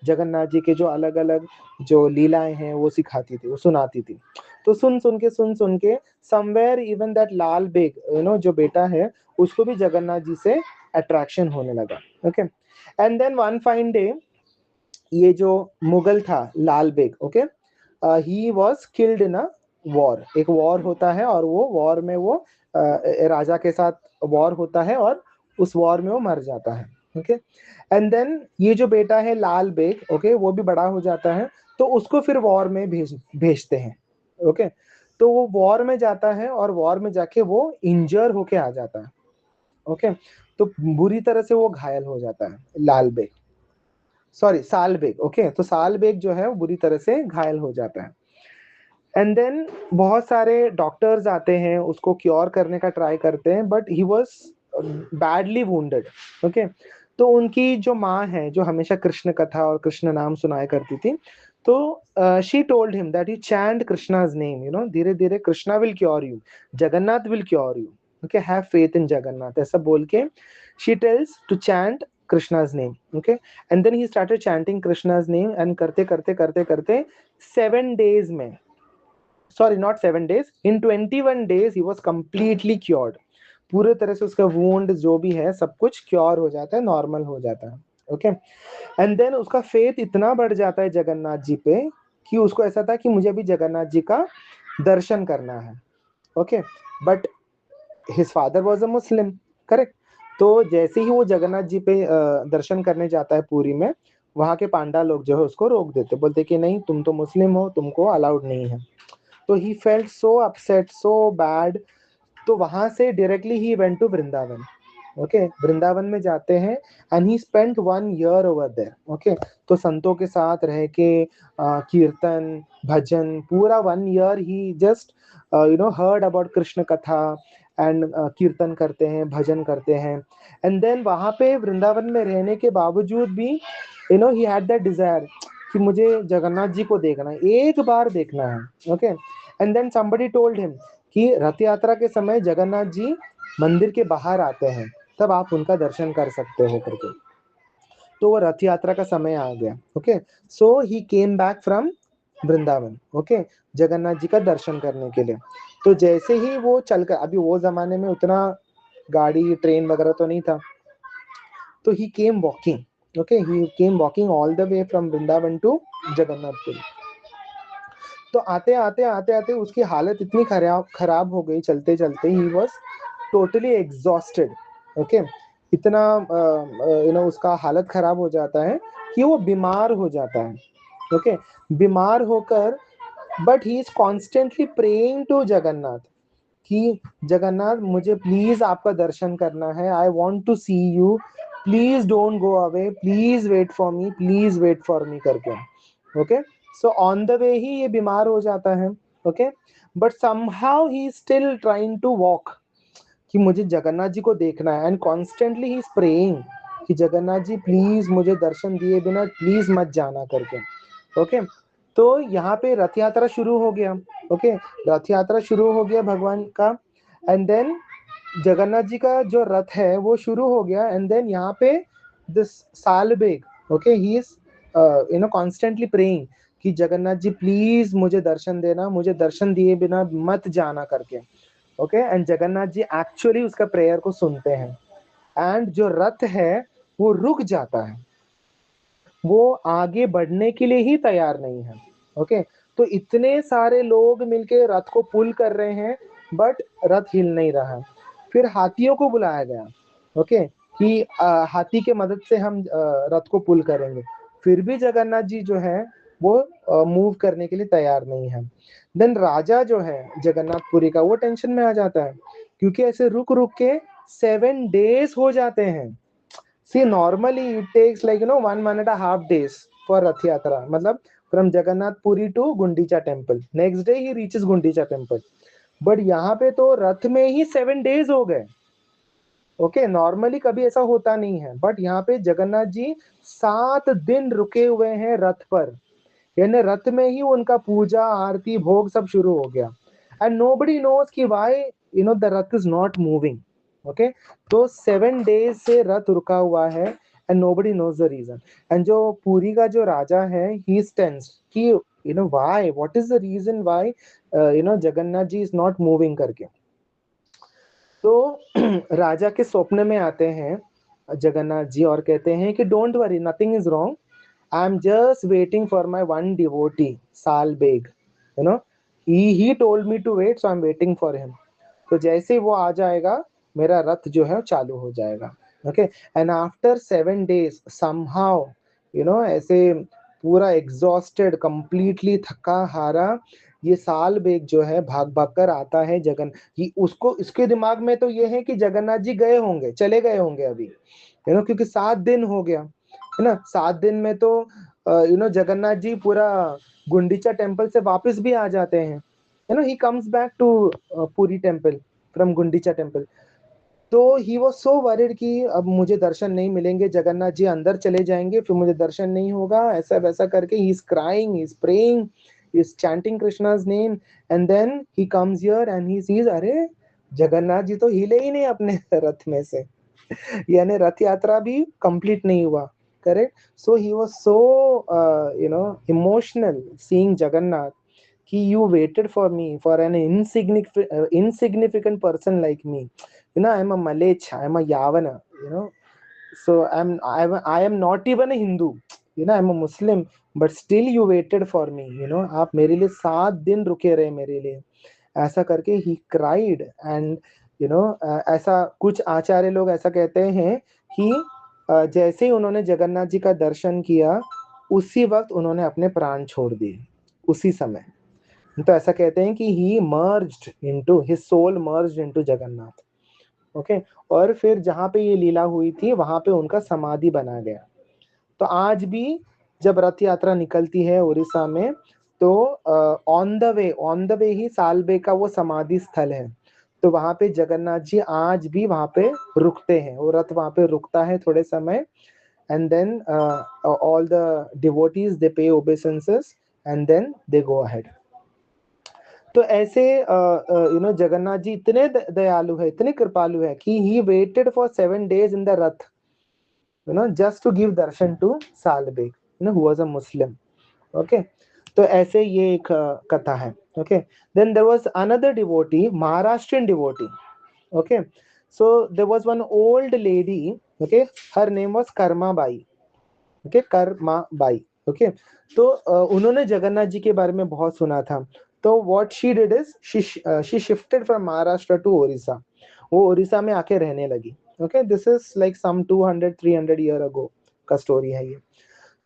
जगन्नाथ जी के जो अलग अलग जो लीलाएं हैं वो सिखाती थी, वो सुनाती थी। तो सुन सुन के somewhere even that Lal Beg, जो बेटा है, उसको भी जगन्नाथ जी से अट्रैक्शन होने लगा। Okay, and then one fine day, ये जो मुगल था Lal Beg, okay, he was killed in a war. एक वॉर होता है और वो वॉर में वो राजा के साथ वॉर होता है और उस वॉर में वो मर जाता है। ओके, एंड देन ये जो बेटा है लाल बेग, ओके, वो भी बड़ा हो जाता है, तो उसको फिर वॉर में भेजते हैं। ओके, तो वो वॉर में जाता है और वॉर में जाके वो इंजर होके आ जाता है। ओके, तो बुरी तरह से वो घायल हो जाता है लाल बेग, सॉरी साल बेग। ओके, तो साल बेग जो है वो बुरी तरह से घायल हो जाता है। एंड देन बहुत सारे डॉक्टर्स आते हैं, उसको क्योर करने का ट्राई करते हैं, but he was badly wounded. Okay, तो उनकी जो माँ है, जो हमेशा कृष्ण कथा और कृष्ण नाम सुनाया करती थी, तो she told him that you chant Krishna's name, you know, धीरे धीरे Krishna will cure you, Jagannath will cure you, okay, have faith in Jagannath, ऐसा बोल के she tells to chant Krishna's name. Okay, and then he started chanting Krishna's name, and करते करते करते करते 7 days में, sorry not 7 days, in 21 days he was completely cured. पूरे तरह से उसका वुंड जो भी है सब कुछ क्योर हो जाता है, नॉर्मल हो जाता है। ओके, एंड देन उसका फेथ इतना बढ़ जाता है जगन्नाथ जी पे कि उसको ऐसा था कि मुझे भी जगन्नाथ जी का दर्शन करना है। Okay, but his father was a Muslim, correct. तो जैसे ही वो जगन्नाथ जी पे दर्शन करने जाता है पुरी में, वहां के पांडा लोग जो है उसको रोक देते, बोलते कि नहीं, तुम तो मुस्लिम हो, तुमको अलाउड नहीं है। तो he felt so upset, so bad. तो वहां से directly he went to Vrindavan. Okay, Vrindavan में जाते हैं, and he spent 1 year over there. Okay, तो संतों के साथ रह के कीर्तन भजन पूरा 1 year he just heard about Krishna कथा, एंड कीर्तन करते हैं, भजन करते हैं। एंड देन वहां पे वृंदावन में रहने के बावजूद भी ही हैड दैट डिजायर कि मुझे जगन्नाथ जी को देखना है, एक बार देखना है। Okay, and then somebody told him कि रथ यात्रा के समय जगन्नाथ जी मंदिर के बाहर आते हैं, तब आप उनका दर्शन कर सकते हो करके। तो वो रथ यात्रा का समय आ गया। Okay, so he came back from Vrindavan, okay, Jagannath ji का दर्शन करने के लिए। तो जैसे ही वो चलकर, अभी वो जमाने में उतना गाड़ी ट्रेन वगैरह तो नहीं था, तो he came walking. Okay, he came walking all the way from Vrindavan to Jagannathpuri. तो आते आते आते आते उसकी हालत इतनी खराब खराब हो गई, चलते चलते he was totally exhausted. Okay, इतना उसका हालत खराब हो जाता है कि वो बीमार हो जाता है। ओके, बीमार होकर, but he is constantly praying to Jagannath कि जगन्नाथ मुझे प्लीज आपका दर्शन करना है, I want to see you, please don't go away, please wait for me, please wait for me करके। Okay, so on the way he ये बीमार हो जाता है। Okay, but somehow he still trying to walk कि मुझे जगन्नाथ जी को देखना है, and constantly he is praying कि जगन्नाथ जी प्लीज मुझे दर्शन दिए बिना प्लीज मत जाना करके। ओके, तो यहाँ पे रथ यात्रा शुरू हो गया। ओके, रथ यात्रा शुरू हो गया भगवान का, एंड देन जगन्नाथ जी का जो रथ है वो शुरू हो गया, एंड देन यहाँ पे this Salbeg, okay, he is constantly praying कि जगन्नाथ जी प्लीज मुझे दर्शन देना, मुझे दर्शन दिए बिना मत जाना करके। Okay, and Jagannath ji actually उसका प्रेयर को सुनते हैं, एंड जो रथ है वो रुक जाता है, वो आगे बढ़ने के लिए ही तैयार नहीं है। ओके, तो इतने सारे लोग मिलके रथ को पुल कर रहे हैं, बट रथ हिल नहीं रहा। फिर हाथियों को बुलाया गया। ओके, कि हाथी के मदद से हम रथ को पुल करेंगे, फिर भी जगन्नाथ जी जो है वो मूव करने के लिए तैयार नहीं है। देन राजा जो है जगन्नाथपुरी का, वो टेंशन में आ जाता है, क्योंकि ऐसे रुक रुक के 7 days हो जाते हैं। See, normally it takes like 1.5 days for Rath Yatra. मतलब from Jagannath Puri to Gundicha temple. Next day he reaches Gundicha temple. But यहाँ पे तो रथ में ही 7 days हो गए। ओके, नॉर्मली कभी ऐसा होता नहीं है, बट यहाँ पे जगन्नाथ जी 7 दिन रुके हुए हैं रथ पर, यानी रथ में ही उनका पूजा आरती भोग सब शुरू हो गया। एंड नोबडी नोज कि why the rath is not moving. Okay, तो 7 days से रथ रुका हुआ है, and nobody knows the reason. And जो पुरी का जो राजा है, ही इज टेंस कि why, what is the reason why Jagannath ji is not moving करके। तो राजा के स्वप्न में आते हैं जगन्नाथ जी और कहते हैं कि don't worry, nothing is wrong, I am just waiting for my one devotee Sal Beg, he told me to wait, so I am waiting for him. तो जैसे ही वो आ जाएगा, मेरा रथ जो है चालू हो जाएगा। Okay, and after 7 days somehow ऐसे पूरा एग्जॉस्टेड, कंप्लीटली थका हारा, ये साल बेग जो है भाग भाग कर आता है जगन, ये उसको, इसके दिमाग में तो ये है कि जगन्नाथ जी गए होंगे, चले गए होंगे अभी, क्योंकि 7 दिन हो गया है ना। 7 दिन में तो जगन्नाथ जी पूरा गुंडीचा टेम्पल से वापस भी आ जाते हैं, you know, he comes back to Puri temple from Gundicha temple. तो ही वॉज सो वरिड कि अब मुझे दर्शन नहीं मिलेंगे, जगन्नाथ जी अंदर चले जाएंगे, फिर मुझे दर्शन नहीं होगा, ऐसा वैसा करके he is crying, he is praying, he is chanting Krishna's name. And then he comes here and he sees, अरे जगन्नाथ जी तो हिले ही नहीं अपने रथ में से, यानी रथ यात्रा भी कंप्लीट नहीं हुआ। Correct. So he was so you know emotional seeing Jagannath कि you waited for me, for an insignificant person like me. You know, I'm a Malech, I'm a Yavana, you know. So I am not even a Hindu. You know, I'm a Muslim, but still you waited for me. You know, आप मेरे लिए 7 दिन रुके रहे मेरे लिए, ऐसा करके he cried. And you no, ऐसा कुछ आचार्य लोग ऐसा कहते हैं कि जैसे ही उन्होंने जगन्नाथ जी का दर्शन किया, उसी वक्त उन्होंने अपने प्राण छोड़ दिए, उसी समय। तो ऐसा कहते हैं कि he merged into, his soul merged into Jagannath. Okay. और फिर जहां पे ये लीला हुई थी वहां पे उनका समाधि बना गया। तो आज भी जब रथ यात्रा निकलती है उड़ीसा में, तो ऑन द वे ही सालबे का वो समाधि स्थल है। तो वहां पे जगन्नाथ जी आज भी वहां पे रुकते हैं, वो रथ वहां पे रुकता है थोड़े समय। And then all the devotees they pay obeisances and then they go ahead. तो ऐसे यू नो जगन्नाथ जी इतने दयालु है, इतने कृपालु है कि he waited for 7 days in the rath, you know, just to give darshan to Salbeg, you know, who was a Muslim. Okay. तो ऐसे ये एक कथा है। ओके। Then there was another devotee, Maharashtrian devotee. Okay. So there was one old lady. Okay. Her name was Karma Bai. Okay, Karma Bai. Okay. तो उन्होंने जगन्नाथ जी के बारे में बहुत सुना था। तो what she did is she shifted from Maharashtra to Odisha. वो ओडिशा में आके रहने लगी। Okay, this is like some 200-300 year ago का स्टोरी है ये।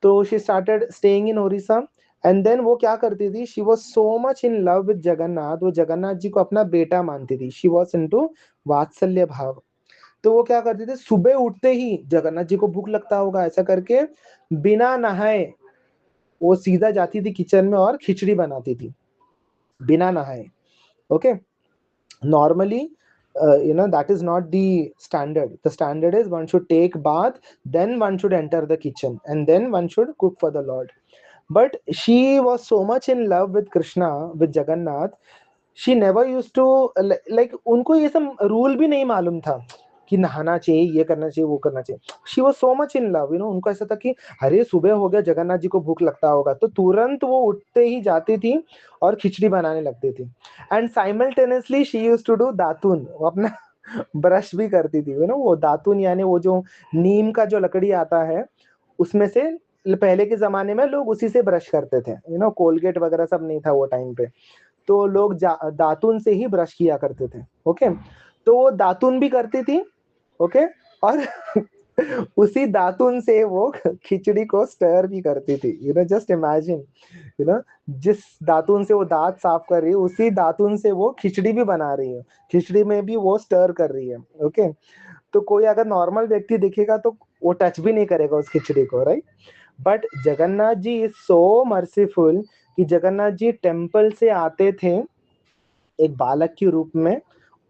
तो she started staying in Odisha. And then वो क्या करती थी, she was so much in love with Jagannath, वो जगन्नाथ जी को अपना बेटा मानती थी। शी वाज इनटू वात्सल्य भाव। तो वो क्या करते थे, सुबह उठते ही जगन्नाथ जी को भूख लगता होगा ऐसा करके, बिना नहाए वो सीधा जाती थी किचन में और खिचड़ी बनाती थी, बिना नहाए। Okay. Normally you know, that is not the standard. The standard is one should take bath, then one should enter the kitchen, and then one should cook for the Lord. But she was so much in love with Krishna, with Jagannath, she never used to like उनको ये सब रूल भी नहीं मालूम था कि नहाना चाहिए, ये करना चाहिए, वो करना चाहिए। She was so much in love, you know, उनको ऐसा था कि अरे सुबह हो गया, जगन्नाथ जी को भूख लगता होगा, तो तुरंत वो उठते ही जाती थी और खिचड़ी बनाने लगती थी। And simultaneously she used to do datun, वो अपना ब्रश भी करती थी, यू नो, वो दातुन यानी वो जो नीम का जो लकड़ी आता है उसमें से, पहले के जमाने में लोग उसी से ब्रश करते थे, यू नो, कोलगेट वगैरह सब नहीं था वो टाइम पे। तो लोग दातुन से ही ब्रश किया करते थे। ओके। तो वो दातुन भी करती थी। ओके। और उसी दातुन से वो खिचड़ी को स्टर भी करती थी, you know, just imagine, you know, जिस दातुन से वो दांत साफ कर रही है, उसी दातुन से वो खिचड़ी भी बना रही है, खिचड़ी में भी वो स्टर कर रही है। ओके। तो कोई अगर नॉर्मल व्यक्ति देखेगा तो वो टच भी नहीं करेगा उस खिचड़ी को, right. But Jagannath ji is so merciful कि जगन्नाथ जी टेम्पल से आते थे एक बालक के रूप में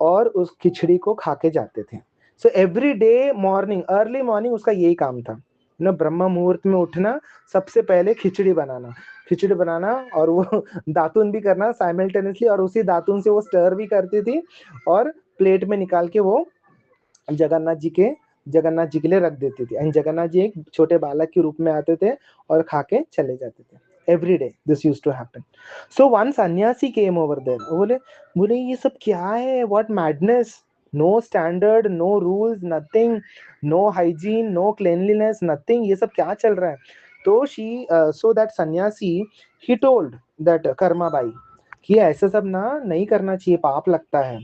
और उस खिचड़ी को खा के जाते थे। So every day morning, early morning उसका यही काम था, ना, ब्रह्म मुहूर्त में उठना, सबसे पहले खिचड़ी बनाना, खिचड़ी बनाना और वो दातुन भी करना साइमल्टेनियसली, और उसी दातुन से वो स्टर भी करती थी और प्लेट में निकाल के वो जगन्नाथ जी के लिए रख देती थी। एंड जगन्नाथ जी एक छोटे बालक के रूप में आते थे और खा के चले जाते थे। Every day this used to happen. So one sannyasi came over there, बोले बोले ये सब क्या है, what madness, no standard, no rules, nothing, no hygiene, no cleanliness, nothing, ये सब क्या चल रहा है। तो सो दैट सन्यासी he told that Karma by कि ऐसा सब ना नहीं करना चाहिए, पाप लगता है,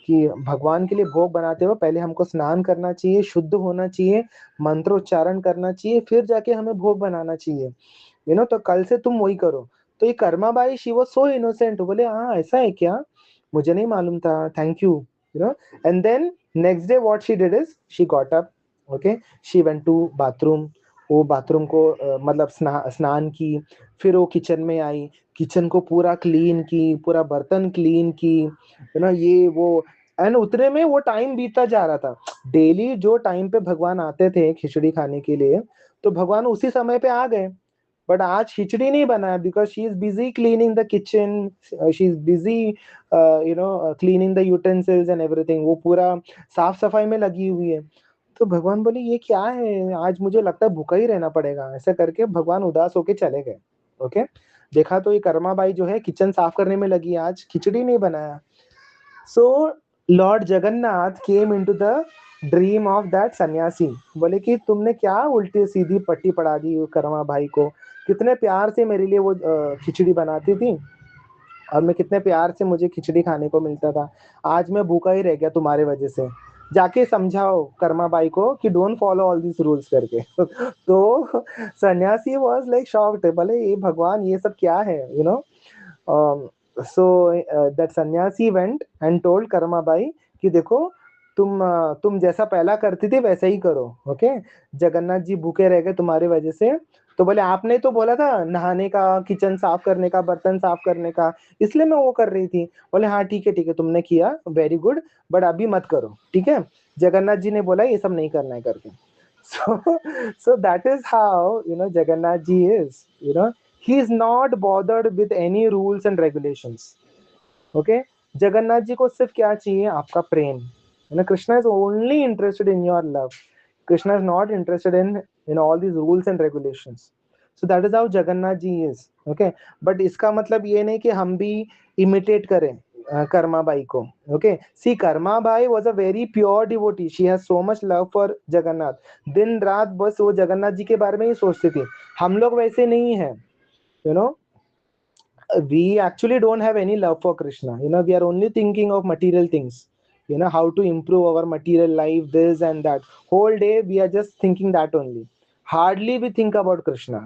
कि भगवान के लिए भोग बनाते हुए पहले हमको स्नान करना चाहिए, शुद्ध होना चाहिए, मंत्रोच्चारण करना चाहिए, फिर जाके हमें भोग बनाना चाहिए, यू नो, तो कल से तुम वही करो। तो ये Karma Bai she was so innocent, बोले हाँ ऐसा है क्या, मुझे नहीं मालूम था, thank you, you know. And then next day what she did is she got up. Okay. She went to bathroom, वो बाथरूम को मतलब स्नान की, फिर वो किचन में आई, किचन को पूरा क्लीन की, पूरा बर्तन क्लीन की, ये वो, एंड उतने में वो टाइम बीतता जा रहा था। डेली जो टाइम पे भगवान आते थे खिचड़ी खाने के लिए, तो भगवान उसी समय पे आ गए। बट आज खिचड़ी नहीं बना है, because she is busy cleaning the kitchen, she is busy cleaning the utensils and everything, वो पूरा साफ सफाई में लगी हुई है। तो भगवान बोले ये क्या है, आज मुझे लगता है भूखा ही रहना पड़ेगा, ऐसा करके भगवान उदास होके चले गए। ओके, देखा तो ये कर्मा बाई जो है किचन साफ करने में लगी, आज खिचड़ी नहीं बनाया। So lord Jagannath came into the dream of that sannyasi, बोले कि तुमने क्या उल्टी सीधी पट्टी पड़ा दी कर्मा भाई को, कितने प्यार से मेरे लिए वो खिचड़ी बनाती थी, और मैं कितने प्यार से मुझे खिचड़ी खाने को मिलता था, आज मैं भूखा ही रह गया तुम्हारे वजह से। जाके समझाओ कर्मा बाई को कि don't follow all this rules करके। तो सन्यासी वाज लाइक शॉक्ड, बोले ये भगवान ये सब क्या है, दैट सन्यासी went and told Karma by कि देखो, तुम जैसा पहला करती थी वैसा ही करो। ओके, जगन्नाथ जी भूखे रह गए तुम्हारी वजह से, तो बोले आपने तो बोला था नहाने का, किचन साफ करने का, बर्तन साफ करने का, इसलिए मैं वो कर रही थी। बोले हाँ ठीक है ठीक है, तुमने किया, वेरी गुड, बट अभी मत करो, ठीक है। जगन्नाथ जी ने बोला ये सब नहीं करना है करके। So that is how Jagannath ji is. He is not bothered with any rules and regulations. Okay, Jagannath ji को सिर्फ क्या चाहिए, आपका प्रेम। Krishna is only interested in your love. Krishna is not interested in all these rules and regulations. So that is how Jagannath ji is. Okay, but इसका मतलब ये नहीं कि हम भी इमिटेट करें कर्मा बाई को। Okay, see Karma Bai was a very pure devotee, she has so much love for Jagannath. दिन रात बस वो जगन्नाथ जी के बारे में ही सोचती थी। हम लोग वैसे नहीं है, you know we actually don't have any love for Krishna. We are only thinking of material things, how to improve our material life, this and that. Whole day we are just thinking that only. Hardly we think about Krishna.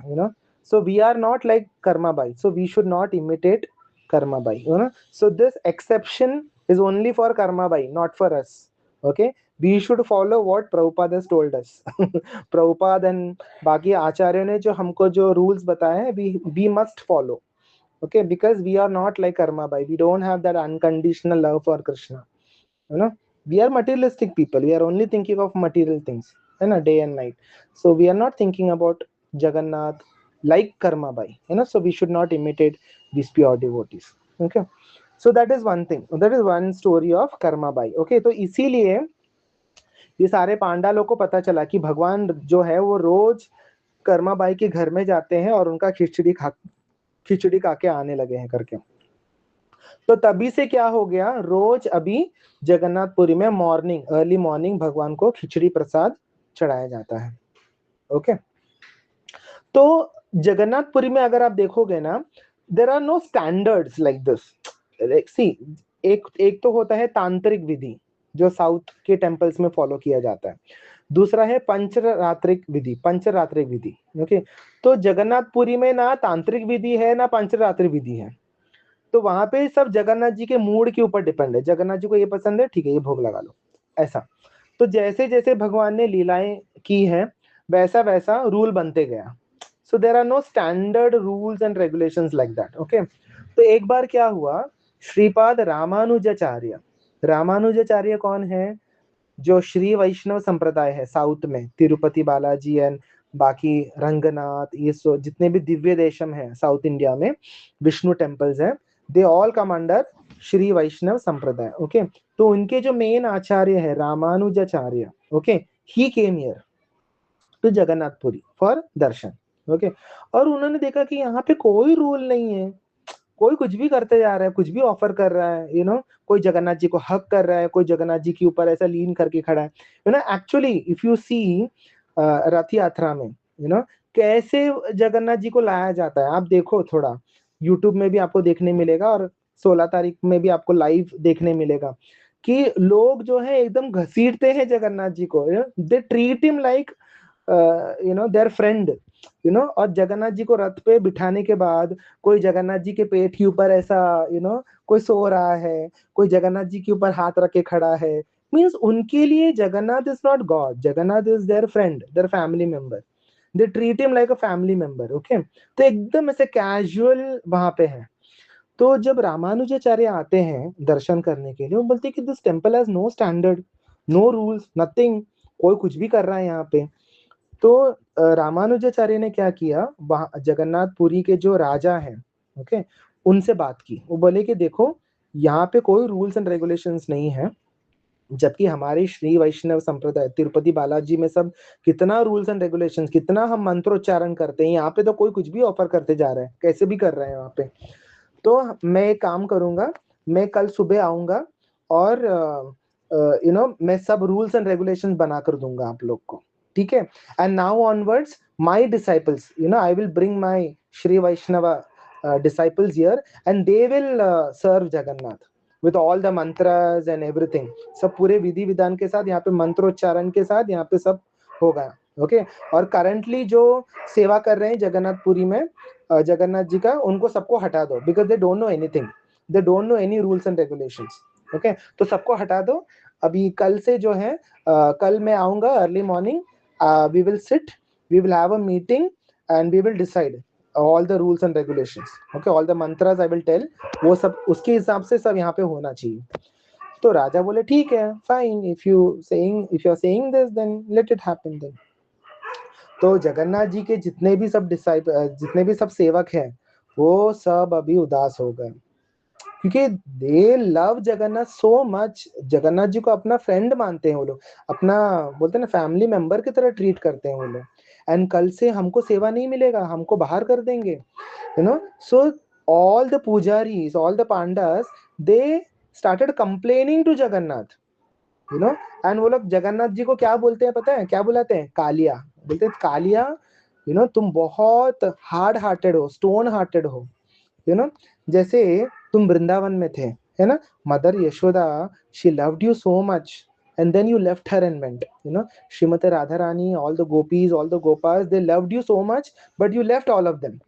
So we are not like Karma Bai. So we should not imitate Karma Bai. So this exception is only for Karma Bai, not for us. Okay. We should follow what Prabhupada has told us. Prabhupada and बाकी आचार्यों ने जो हमको जो rules बताए हैं, we must follow. Okay, because we are not like Karma Bai, we don't have that unconditional love for Krishna. We are materialistic people, we are only thinking of material things day and night. So we are not thinking about Jagannath like Karma Bai. So we should not imitate these pure devotees. Okay, so that is one thing, that is one story of Karma Bai. Okay, तो इसीलिए ये सारे पांडालों को पता चला कि भगवान जो है वो रोज कर्मा बाई के घर में जाते हैं और उनका खिचड़ी खा के आने लगे हैं करके। तो तभी से क्या हो गया, रोज अभी जगन्नाथपुरी में अर्ली मॉर्निंग भगवान को खिचड़ी प्रसाद चढ़ाया जाता है। ओके, तो जगन्नाथपुरी में अगर आप देखोगे ना, there are no standards like this. See, एक तो होता है तांत्रिक विधि जो साउथ के टेम्पल्स में फॉलो किया जाता है, दूसरा है पंचरात्रिक विधि। ओके, तो जगन्नाथपुरी में ना तांत्रिक विधि है ना पंचरात्रिक विधि है। तो वहां पे सब जगन्नाथ जी के मूड के ऊपर डिपेंड है, जगन्नाथ जी को ये पसंद है, ठीक है ये भोग लगा लो, ऐसा। तो जैसे जैसे भगवान ने लीलाएं की है वैसा वैसा रूल बनते गया। So there are no standard rules and regulations like that. Okay, तो एक बार क्या हुआ, श्रीपाद रामानुजाचार्य कौन है, जो श्री वैष्णव संप्रदाय है साउथ में, तिरुपति बालाजी एंड बाकी रंगनाथ, ये जितने भी दिव्य देशम है साउथ इंडिया में, विष्णु टेम्पल्स हैं, they all come under Shri Vaishnav Sampradaya. Okay, तो उनके जो मेन आचार्य है Ramanujacharya, okay, he came here to Jagannathpuri for darshan. Okay, और उन्होंने देखा कि यहाँ पे कोई रूल नहीं है, कोई कुछ भी करते जा रहा है, कुछ भी ऑफर कर रहा है, कोई जगन्नाथ जी को हक कर रहा है, कोई जगन्नाथ जी के ऊपर ऐसा लीन करके खड़ा है। एक्चुअली इफ यू सी रथ यात्रा में कैसे जगन्नाथ जी को लाया जाता है, आप देखो थोड़ा यूट्यूब में भी आपको देखने मिलेगा, और 16 तारीख में भी आपको लाइव देखने मिलेगा कि लोग जो है एकदम घसीटते हैं जगन्नाथ जी को, they treat him like there friend, और जगन्नाथ जी को रथ पे बिठाने के बाद कोई जगन्नाथ जी के पेट के ऊपर ऐसा कोई सो रहा है, कोई जगन्नाथ जी के ऊपर हाथ रख के खड़ा है, मीन्स उनके लिए Jagannath is not God, Jagannath is there friend, their family member. They treat him like a family member, okay. तो एकदम ऐसे कैजुअल वहां पे है। तो जब रामानुजाचार्य आते हैं दर्शन करने के लिए, वो बोलते हैं कि this temple has no standard, no rules, nothing, कोई कुछ भी कर रहा है यहाँ पे। तो रामानुजाचार्य ने क्या किया, वहां जगन्नाथपुरी के जो राजा हैं, ओके, उनसे बात की। वो बोले कि देखो यहाँ पे कोई रूल्स एंड रेगुलेशंस नहीं है, जबकि हमारे श्री वैष्णव संप्रदाय तिरुपति बालाजी में सब कितना रूल्स एंड रेगुलेशंस, कितना हम मंत्रोच्चारण करते हैं, यहाँ पे तो कोई कुछ भी ऑफर करते जा रहा है, कैसे भी कर रहे हैं यहाँ पे। तो मैं एक काम करूंगा, मैं कल सुबह आऊंगा और मैं सब रूल्स एंड रेगुलेशंस बना कर दूंगा आप लोग को, ठीक है। And now onwards my disciples, I will bring my Shri Vaishnav disciples here, and they will serve Jagannath with all the mantras and everything। सब पूरे विधि विधान के साथ, यहाँ पे मंत्रोच्चारण के साथ यहाँ पे सब होगा, ओके। और करंटली जो सेवा कर रहे हैं जगन्नाथपुरी में जगन्नाथ जी का, उनको सबको हटा दो, because they don't know anything, they don't know any rules and regulations, okay. तो सबको हटा दो। अभी कल से जो है कल मैं आऊंगा early morning, we will sit, we will have a meeting and we will decide all the rules and regulations, okay, all the mantras I will tell, वो सब उसके हिसाब से सब यहाँ पे होना चाहिए। तो राजा बोले ठीक है, fine, if you are saying this then let it happen then. तो जगन्नाथ जी के जितने भी सब सेवक हैं, वो सब अभी उदास हो गए, क्योंकि they love Jagannath so much. Jagannath ji को अपना फ्रेंड मानते हैं वो लोग, अपना बोलते हैं ना फैमिली मेंबर की तरह ट्रीट करते हैं वो लोग। एंड कल से हमको सेवा नहीं मिलेगा, हमको बाहर कर देंगे, सो all the pujaris, all the pandas, they started complaining to Jagannath, and वो लोग जगन्नाथ जी को क्या बोलते हैं पता है, क्या बुलाते हैं, कालिया। बोलते हैं कालिया, तुम बहुत हार्ड हार्टेड हो, स्टोन हार्टेड हो, यू नो जैसे तुम वृंदावन में थे, है ना, mother Yashoda, she loved you so much, and then you left her and went, Srimati Radharani, all the gopis, all the gopas, they loved you so much, but you left all of them,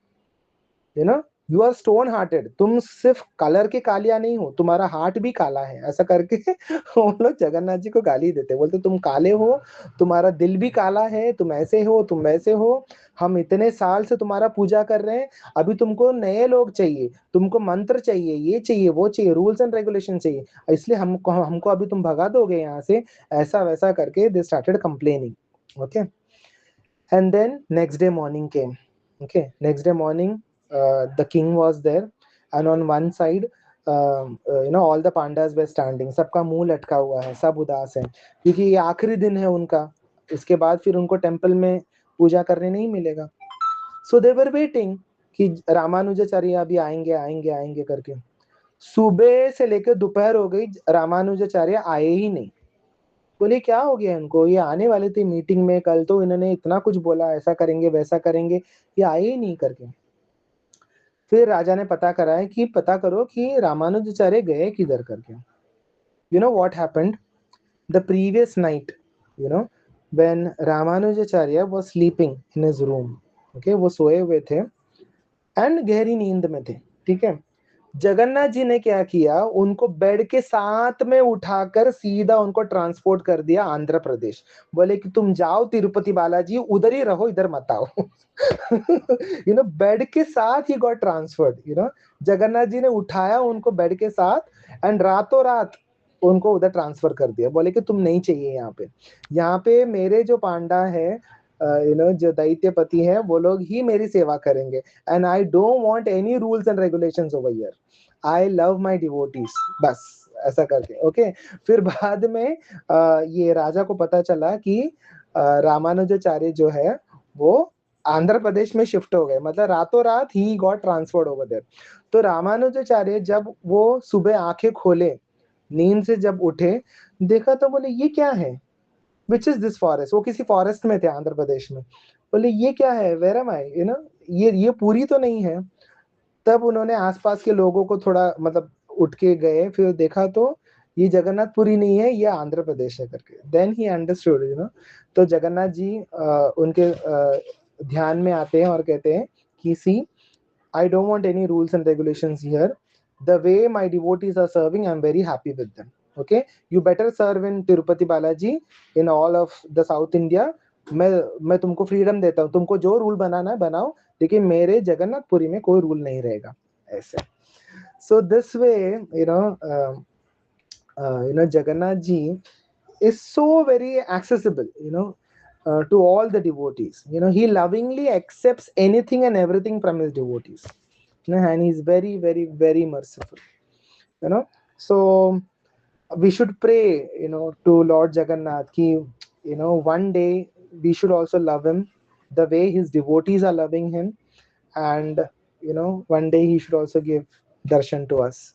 you are stone hearted, तुम सिर्फ कलर के कालिया नहीं हो, तुम्हारा हार्ट भी काला है, ऐसा करके वो लोग जगन्नाथ जी को गाली देते, बोलते तुम काले हो, तुम्हारा दिल भी काला है, तुम ऐसे हो, तुम वैसे हो, हम इतने साल से तुम्हारा पूजा कर रहे हैं, अभी तुमको नए लोग चाहिए, तुमको मंत्र चाहिए, ये चाहिए, वो चाहिए, रूल्स एंड रेगुलेशन चाहिए, इसलिए हमको अभी तुम भगा दोगे यहाँ से, ऐसा वैसा करके they started complaining, okay. And then next day morning came, okay, next day morning, the king was there, and on one side all the pandas were standing, सबका मुंह लटका हुआ है, सब उदास है, क्योंकि ये आखिरी दिन है उनका, इसके बाद फिर उनको टेंपल में पूजा करने नहीं मिलेगा। सो दे वर वेटिंग कि रामानुजाचार्य अभी आएंगे आएंगे आएंगे करके। सुबह से लेकर दोपहर हो गई, रामानुजाचार्य आए ही नहीं। बोले क्या हो गया इनको, ये आने वाले थे मीटिंग में, कल तो इन्होंने इतना कुछ बोला, ऐसा करेंगे वैसा करेंगे, ये आए ही नहीं करके। फिर राजा ने पता करो कि रामानुजाचार्य गए किधर करके। What happened the previous night, when Ramanujacharya was sleeping in his room, okay, वो सोए हुए थे एंड गहरी नींद में थे, ठीक है। जगन्नाथ जी ने क्या किया, उनको बेड के साथ में उठाकर सीधा उनको ट्रांसपोर्ट कर दिया आंध्र प्रदेश। बोले कि तुम जाओ तिरुपति बालाजी, उधर ही रहो, इधर मत आओ। बेड के साथ ही गॉट ट्रांसफर्ड, जगन्नाथ जी ने उठाया उनको बेड के साथ एंड रातों रात उनको उधर ट्रांसफर कर दिया। बोले कि तुम नहीं चाहिए यहाँ पे मेरे जो पांडा है, जो दैत्यपति है, वो लोग ही मेरी सेवा करेंगे, and I don't want any rules and regulations over here, I love my devotees, बस ऐसा करके, ओके। फिर बाद में ये राजा को पता चला कि रामानुजाचार्य जो है वो आंध्र प्रदेश में शिफ्ट हो गए, मतलब रातों रात ही गॉट ट्रांसफर्ड ओवर देयर। तो रामानुजाचार्य जब वो सुबह आंखें खोले, नींद से जब उठे, देखा तो बोले ये क्या है, विच इज दिस फॉरेस्ट, वो किसी फॉरेस्ट में थे आंध्र प्रदेश में। बोले ये क्या है, वेयर एम आई, ये पूरी तो नहीं है। तब उन्होंने आसपास के लोगों को थोड़ा मतलब उठ के गए, फिर देखा तो ये जगन्नाथपुरी नहीं है, ये आंध्र प्रदेश है करके। देन ही अंडरस्टूड, तो जगन्नाथ जी उनके ध्यान में आते हैं और कहते हैं कि सी, I don't want any rules and regulations here. The way my devotees are serving, I'm very happy with them. Okay, you better serve in Tirupati Balaji, in all of the South India. मैं तुमको फ्रीडम देता हूँ, तुमको जो रूल बनाना है बनाओ, लेकिन मेरे जगन्नाथपुरी में कोई रूल नहीं रहेगा, ऐसे। So this way Jagannath ji is so very accessible, to all the devotees. He lovingly accepts anything and everything from his devotees, and he's very, very, very merciful. So we should pray, to Lord Jagannath ki, one day we should also love him the way his devotees are loving him, and one day he should also give darshan to us.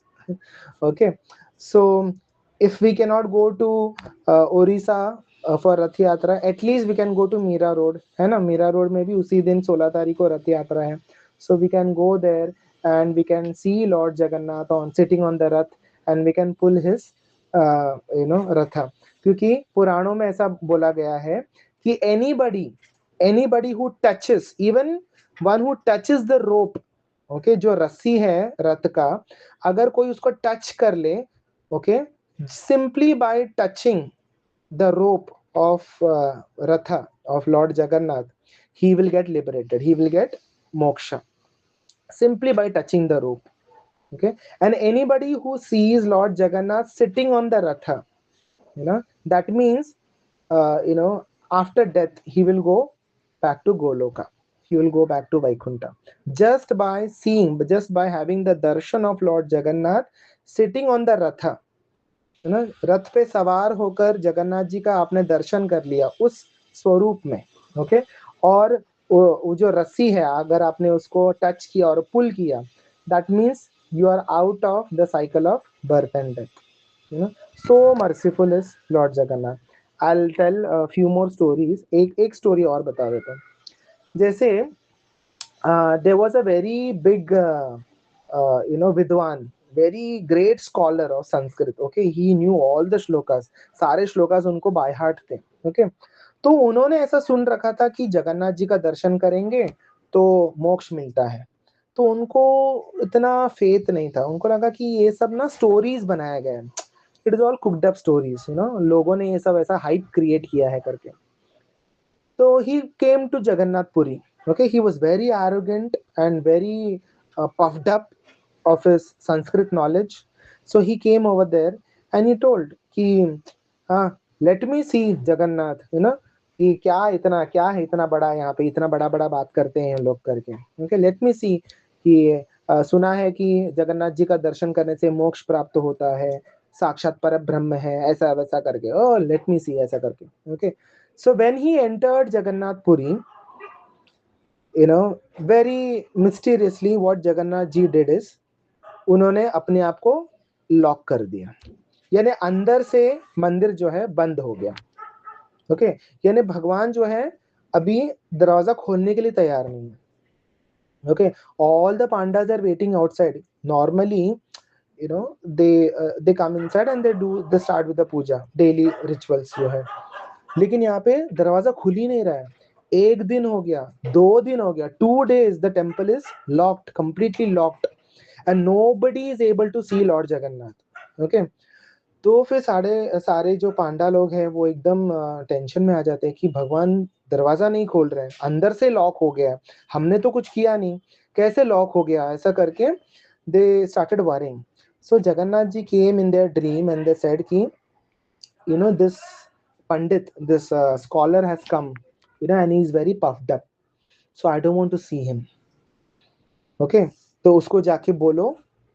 Okay, so if we cannot go to Orissa for Rath Yatra, at least we can go to Mira Road, है ना? Mira Road में भी उसी दिन 16 तारीख को रथ यात्रा है, so we can go there and we can see Lord Jagannath on sitting on the rath, and we can pull his ratha, क्योंकि पुराणों में ऐसा बोला गया है कि anybody who touches, even one who touches the rope, okay, जो रस्सी है रथ का, अगर कोई उसको टच कर ले, okay, simply by touching the rope of Ratha of Lord Jagannath, he will get liberated, he will get moksha simply by touching the rope. Okay, and anybody who sees Lord Jagannath sitting on the Ratha, that means after death he will go back to Goloka, he will go back to Vaikunta, just by having the darshan of Lord Jagannath sitting on the Ratha, रथ पे सवार होकर जगन्नाथ जी का आपने दर्शन कर लिया उस स्वरूप में, ओके, और वो जो रस्सी है अगर आपने उसको टच किया और पुल किया, that means you are out of the cycle of birth and death. So merciful is lord Jagannath. I will tell few more stories. एक स्टोरी और बता देता हूँ. जैसे there was a very big vidvan, very great scholar of Sanskrit. Okay, he knew all the shlokas, सारे श्लोकास उनको बाय हार्ट थे. ओके, तो उन्होंने ऐसा सुन रखा था कि जगन्नाथ जी का दर्शन करेंगे तो मोक्ष मिलता है. तो उनको इतना फेथ नहीं था, उनको लगा कि ये सब ना स्टोरीज बनाया गया है, it is all cooked up stories, लोगों ने ये सब ऐसा हाइप क्रिएट किया है करके. तो he came to Jagannathpuri. Okay, he was very arrogant and very puffed up of his Sanskrit knowledge. So he came over there and he told कि let me see Jagannath, कि क्या है इतना बड़ा, यहाँ पे इतना बड़ा बड़ा बात करते हैं लोग करके. Okay, let me see कि सुना है कि जगन्नाथ जी का दर्शन करने से मोक्ष प्राप्त होता है, साक्षात पर ब्रह्म है, ऐसा वैसा करके. Oh, let me see, ऐसा करके. Okay, so when he entered Jagannath Puri, very mysteriously what Jagannath ji did is उन्होंने अपने आप को लॉक कर दिया, यानी अंदर से मंदिर जो है बंद हो गया. ओके, यानी भगवान जो है अभी दरवाजा खोलने के लिए तैयार नहीं है. Okay, all the pandas are waiting outside. Normally they come inside and they start with the puja, daily rituals जो है, लेकिन यहाँ पे दरवाजा खुल ही नहीं रहा है. 1 दिन हो गया, 2 दिन हो गया, 2 days the temple is locked, completely locked, and nobody is able to see Lord Jagannath. Okay, तो फिर सारे जो पांडा लोग हैं वो एकदम टेंशन में आ जाते हैं कि भगवान दरवाजा नहीं खोल रहे हैं, अंदर से लॉक हो गया, हमने तो कुछ किया नहीं, कैसे लॉक हो गया, ऐसा करके they started worrying. So Jagannath ji came in their dream and they said कि this Pandit, this scholar has come, and he is very puffed up, so I don't want to see him. Okay, तो उसको जाके बोलो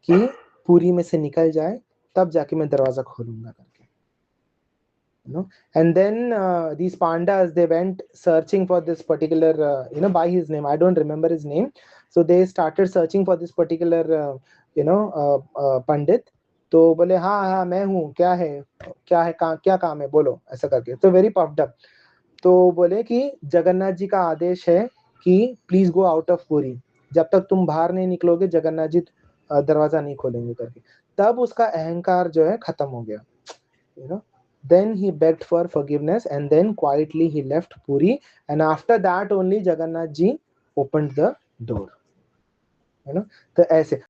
कि पूरी में से निकल जाए, तब जाके मैं दरवाजा खोलूंगा करके. And then these pandas, they went searching for this particular by his name, I don't remember his name, so they started searching for this particular Pandit. तो बोले हाँ मैं हूँ, क्या है क्या काम है बोलो, ऐसा करके. तो वेरी पफ्ड अप. तो बोले कि जगन्नाथ जी का आदेश है कि please go out of Puri, जब तक तुम बाहर नहीं निकलोगे जगन्नाथ जी दरवाजा नहीं खोलेंगे करके. तब उसका अहंकार जो है खत्म हो गया. Then he begged for forgiveness and then quietly he left Puri, and after that only Jagannath ji opened the door. तो ऐसे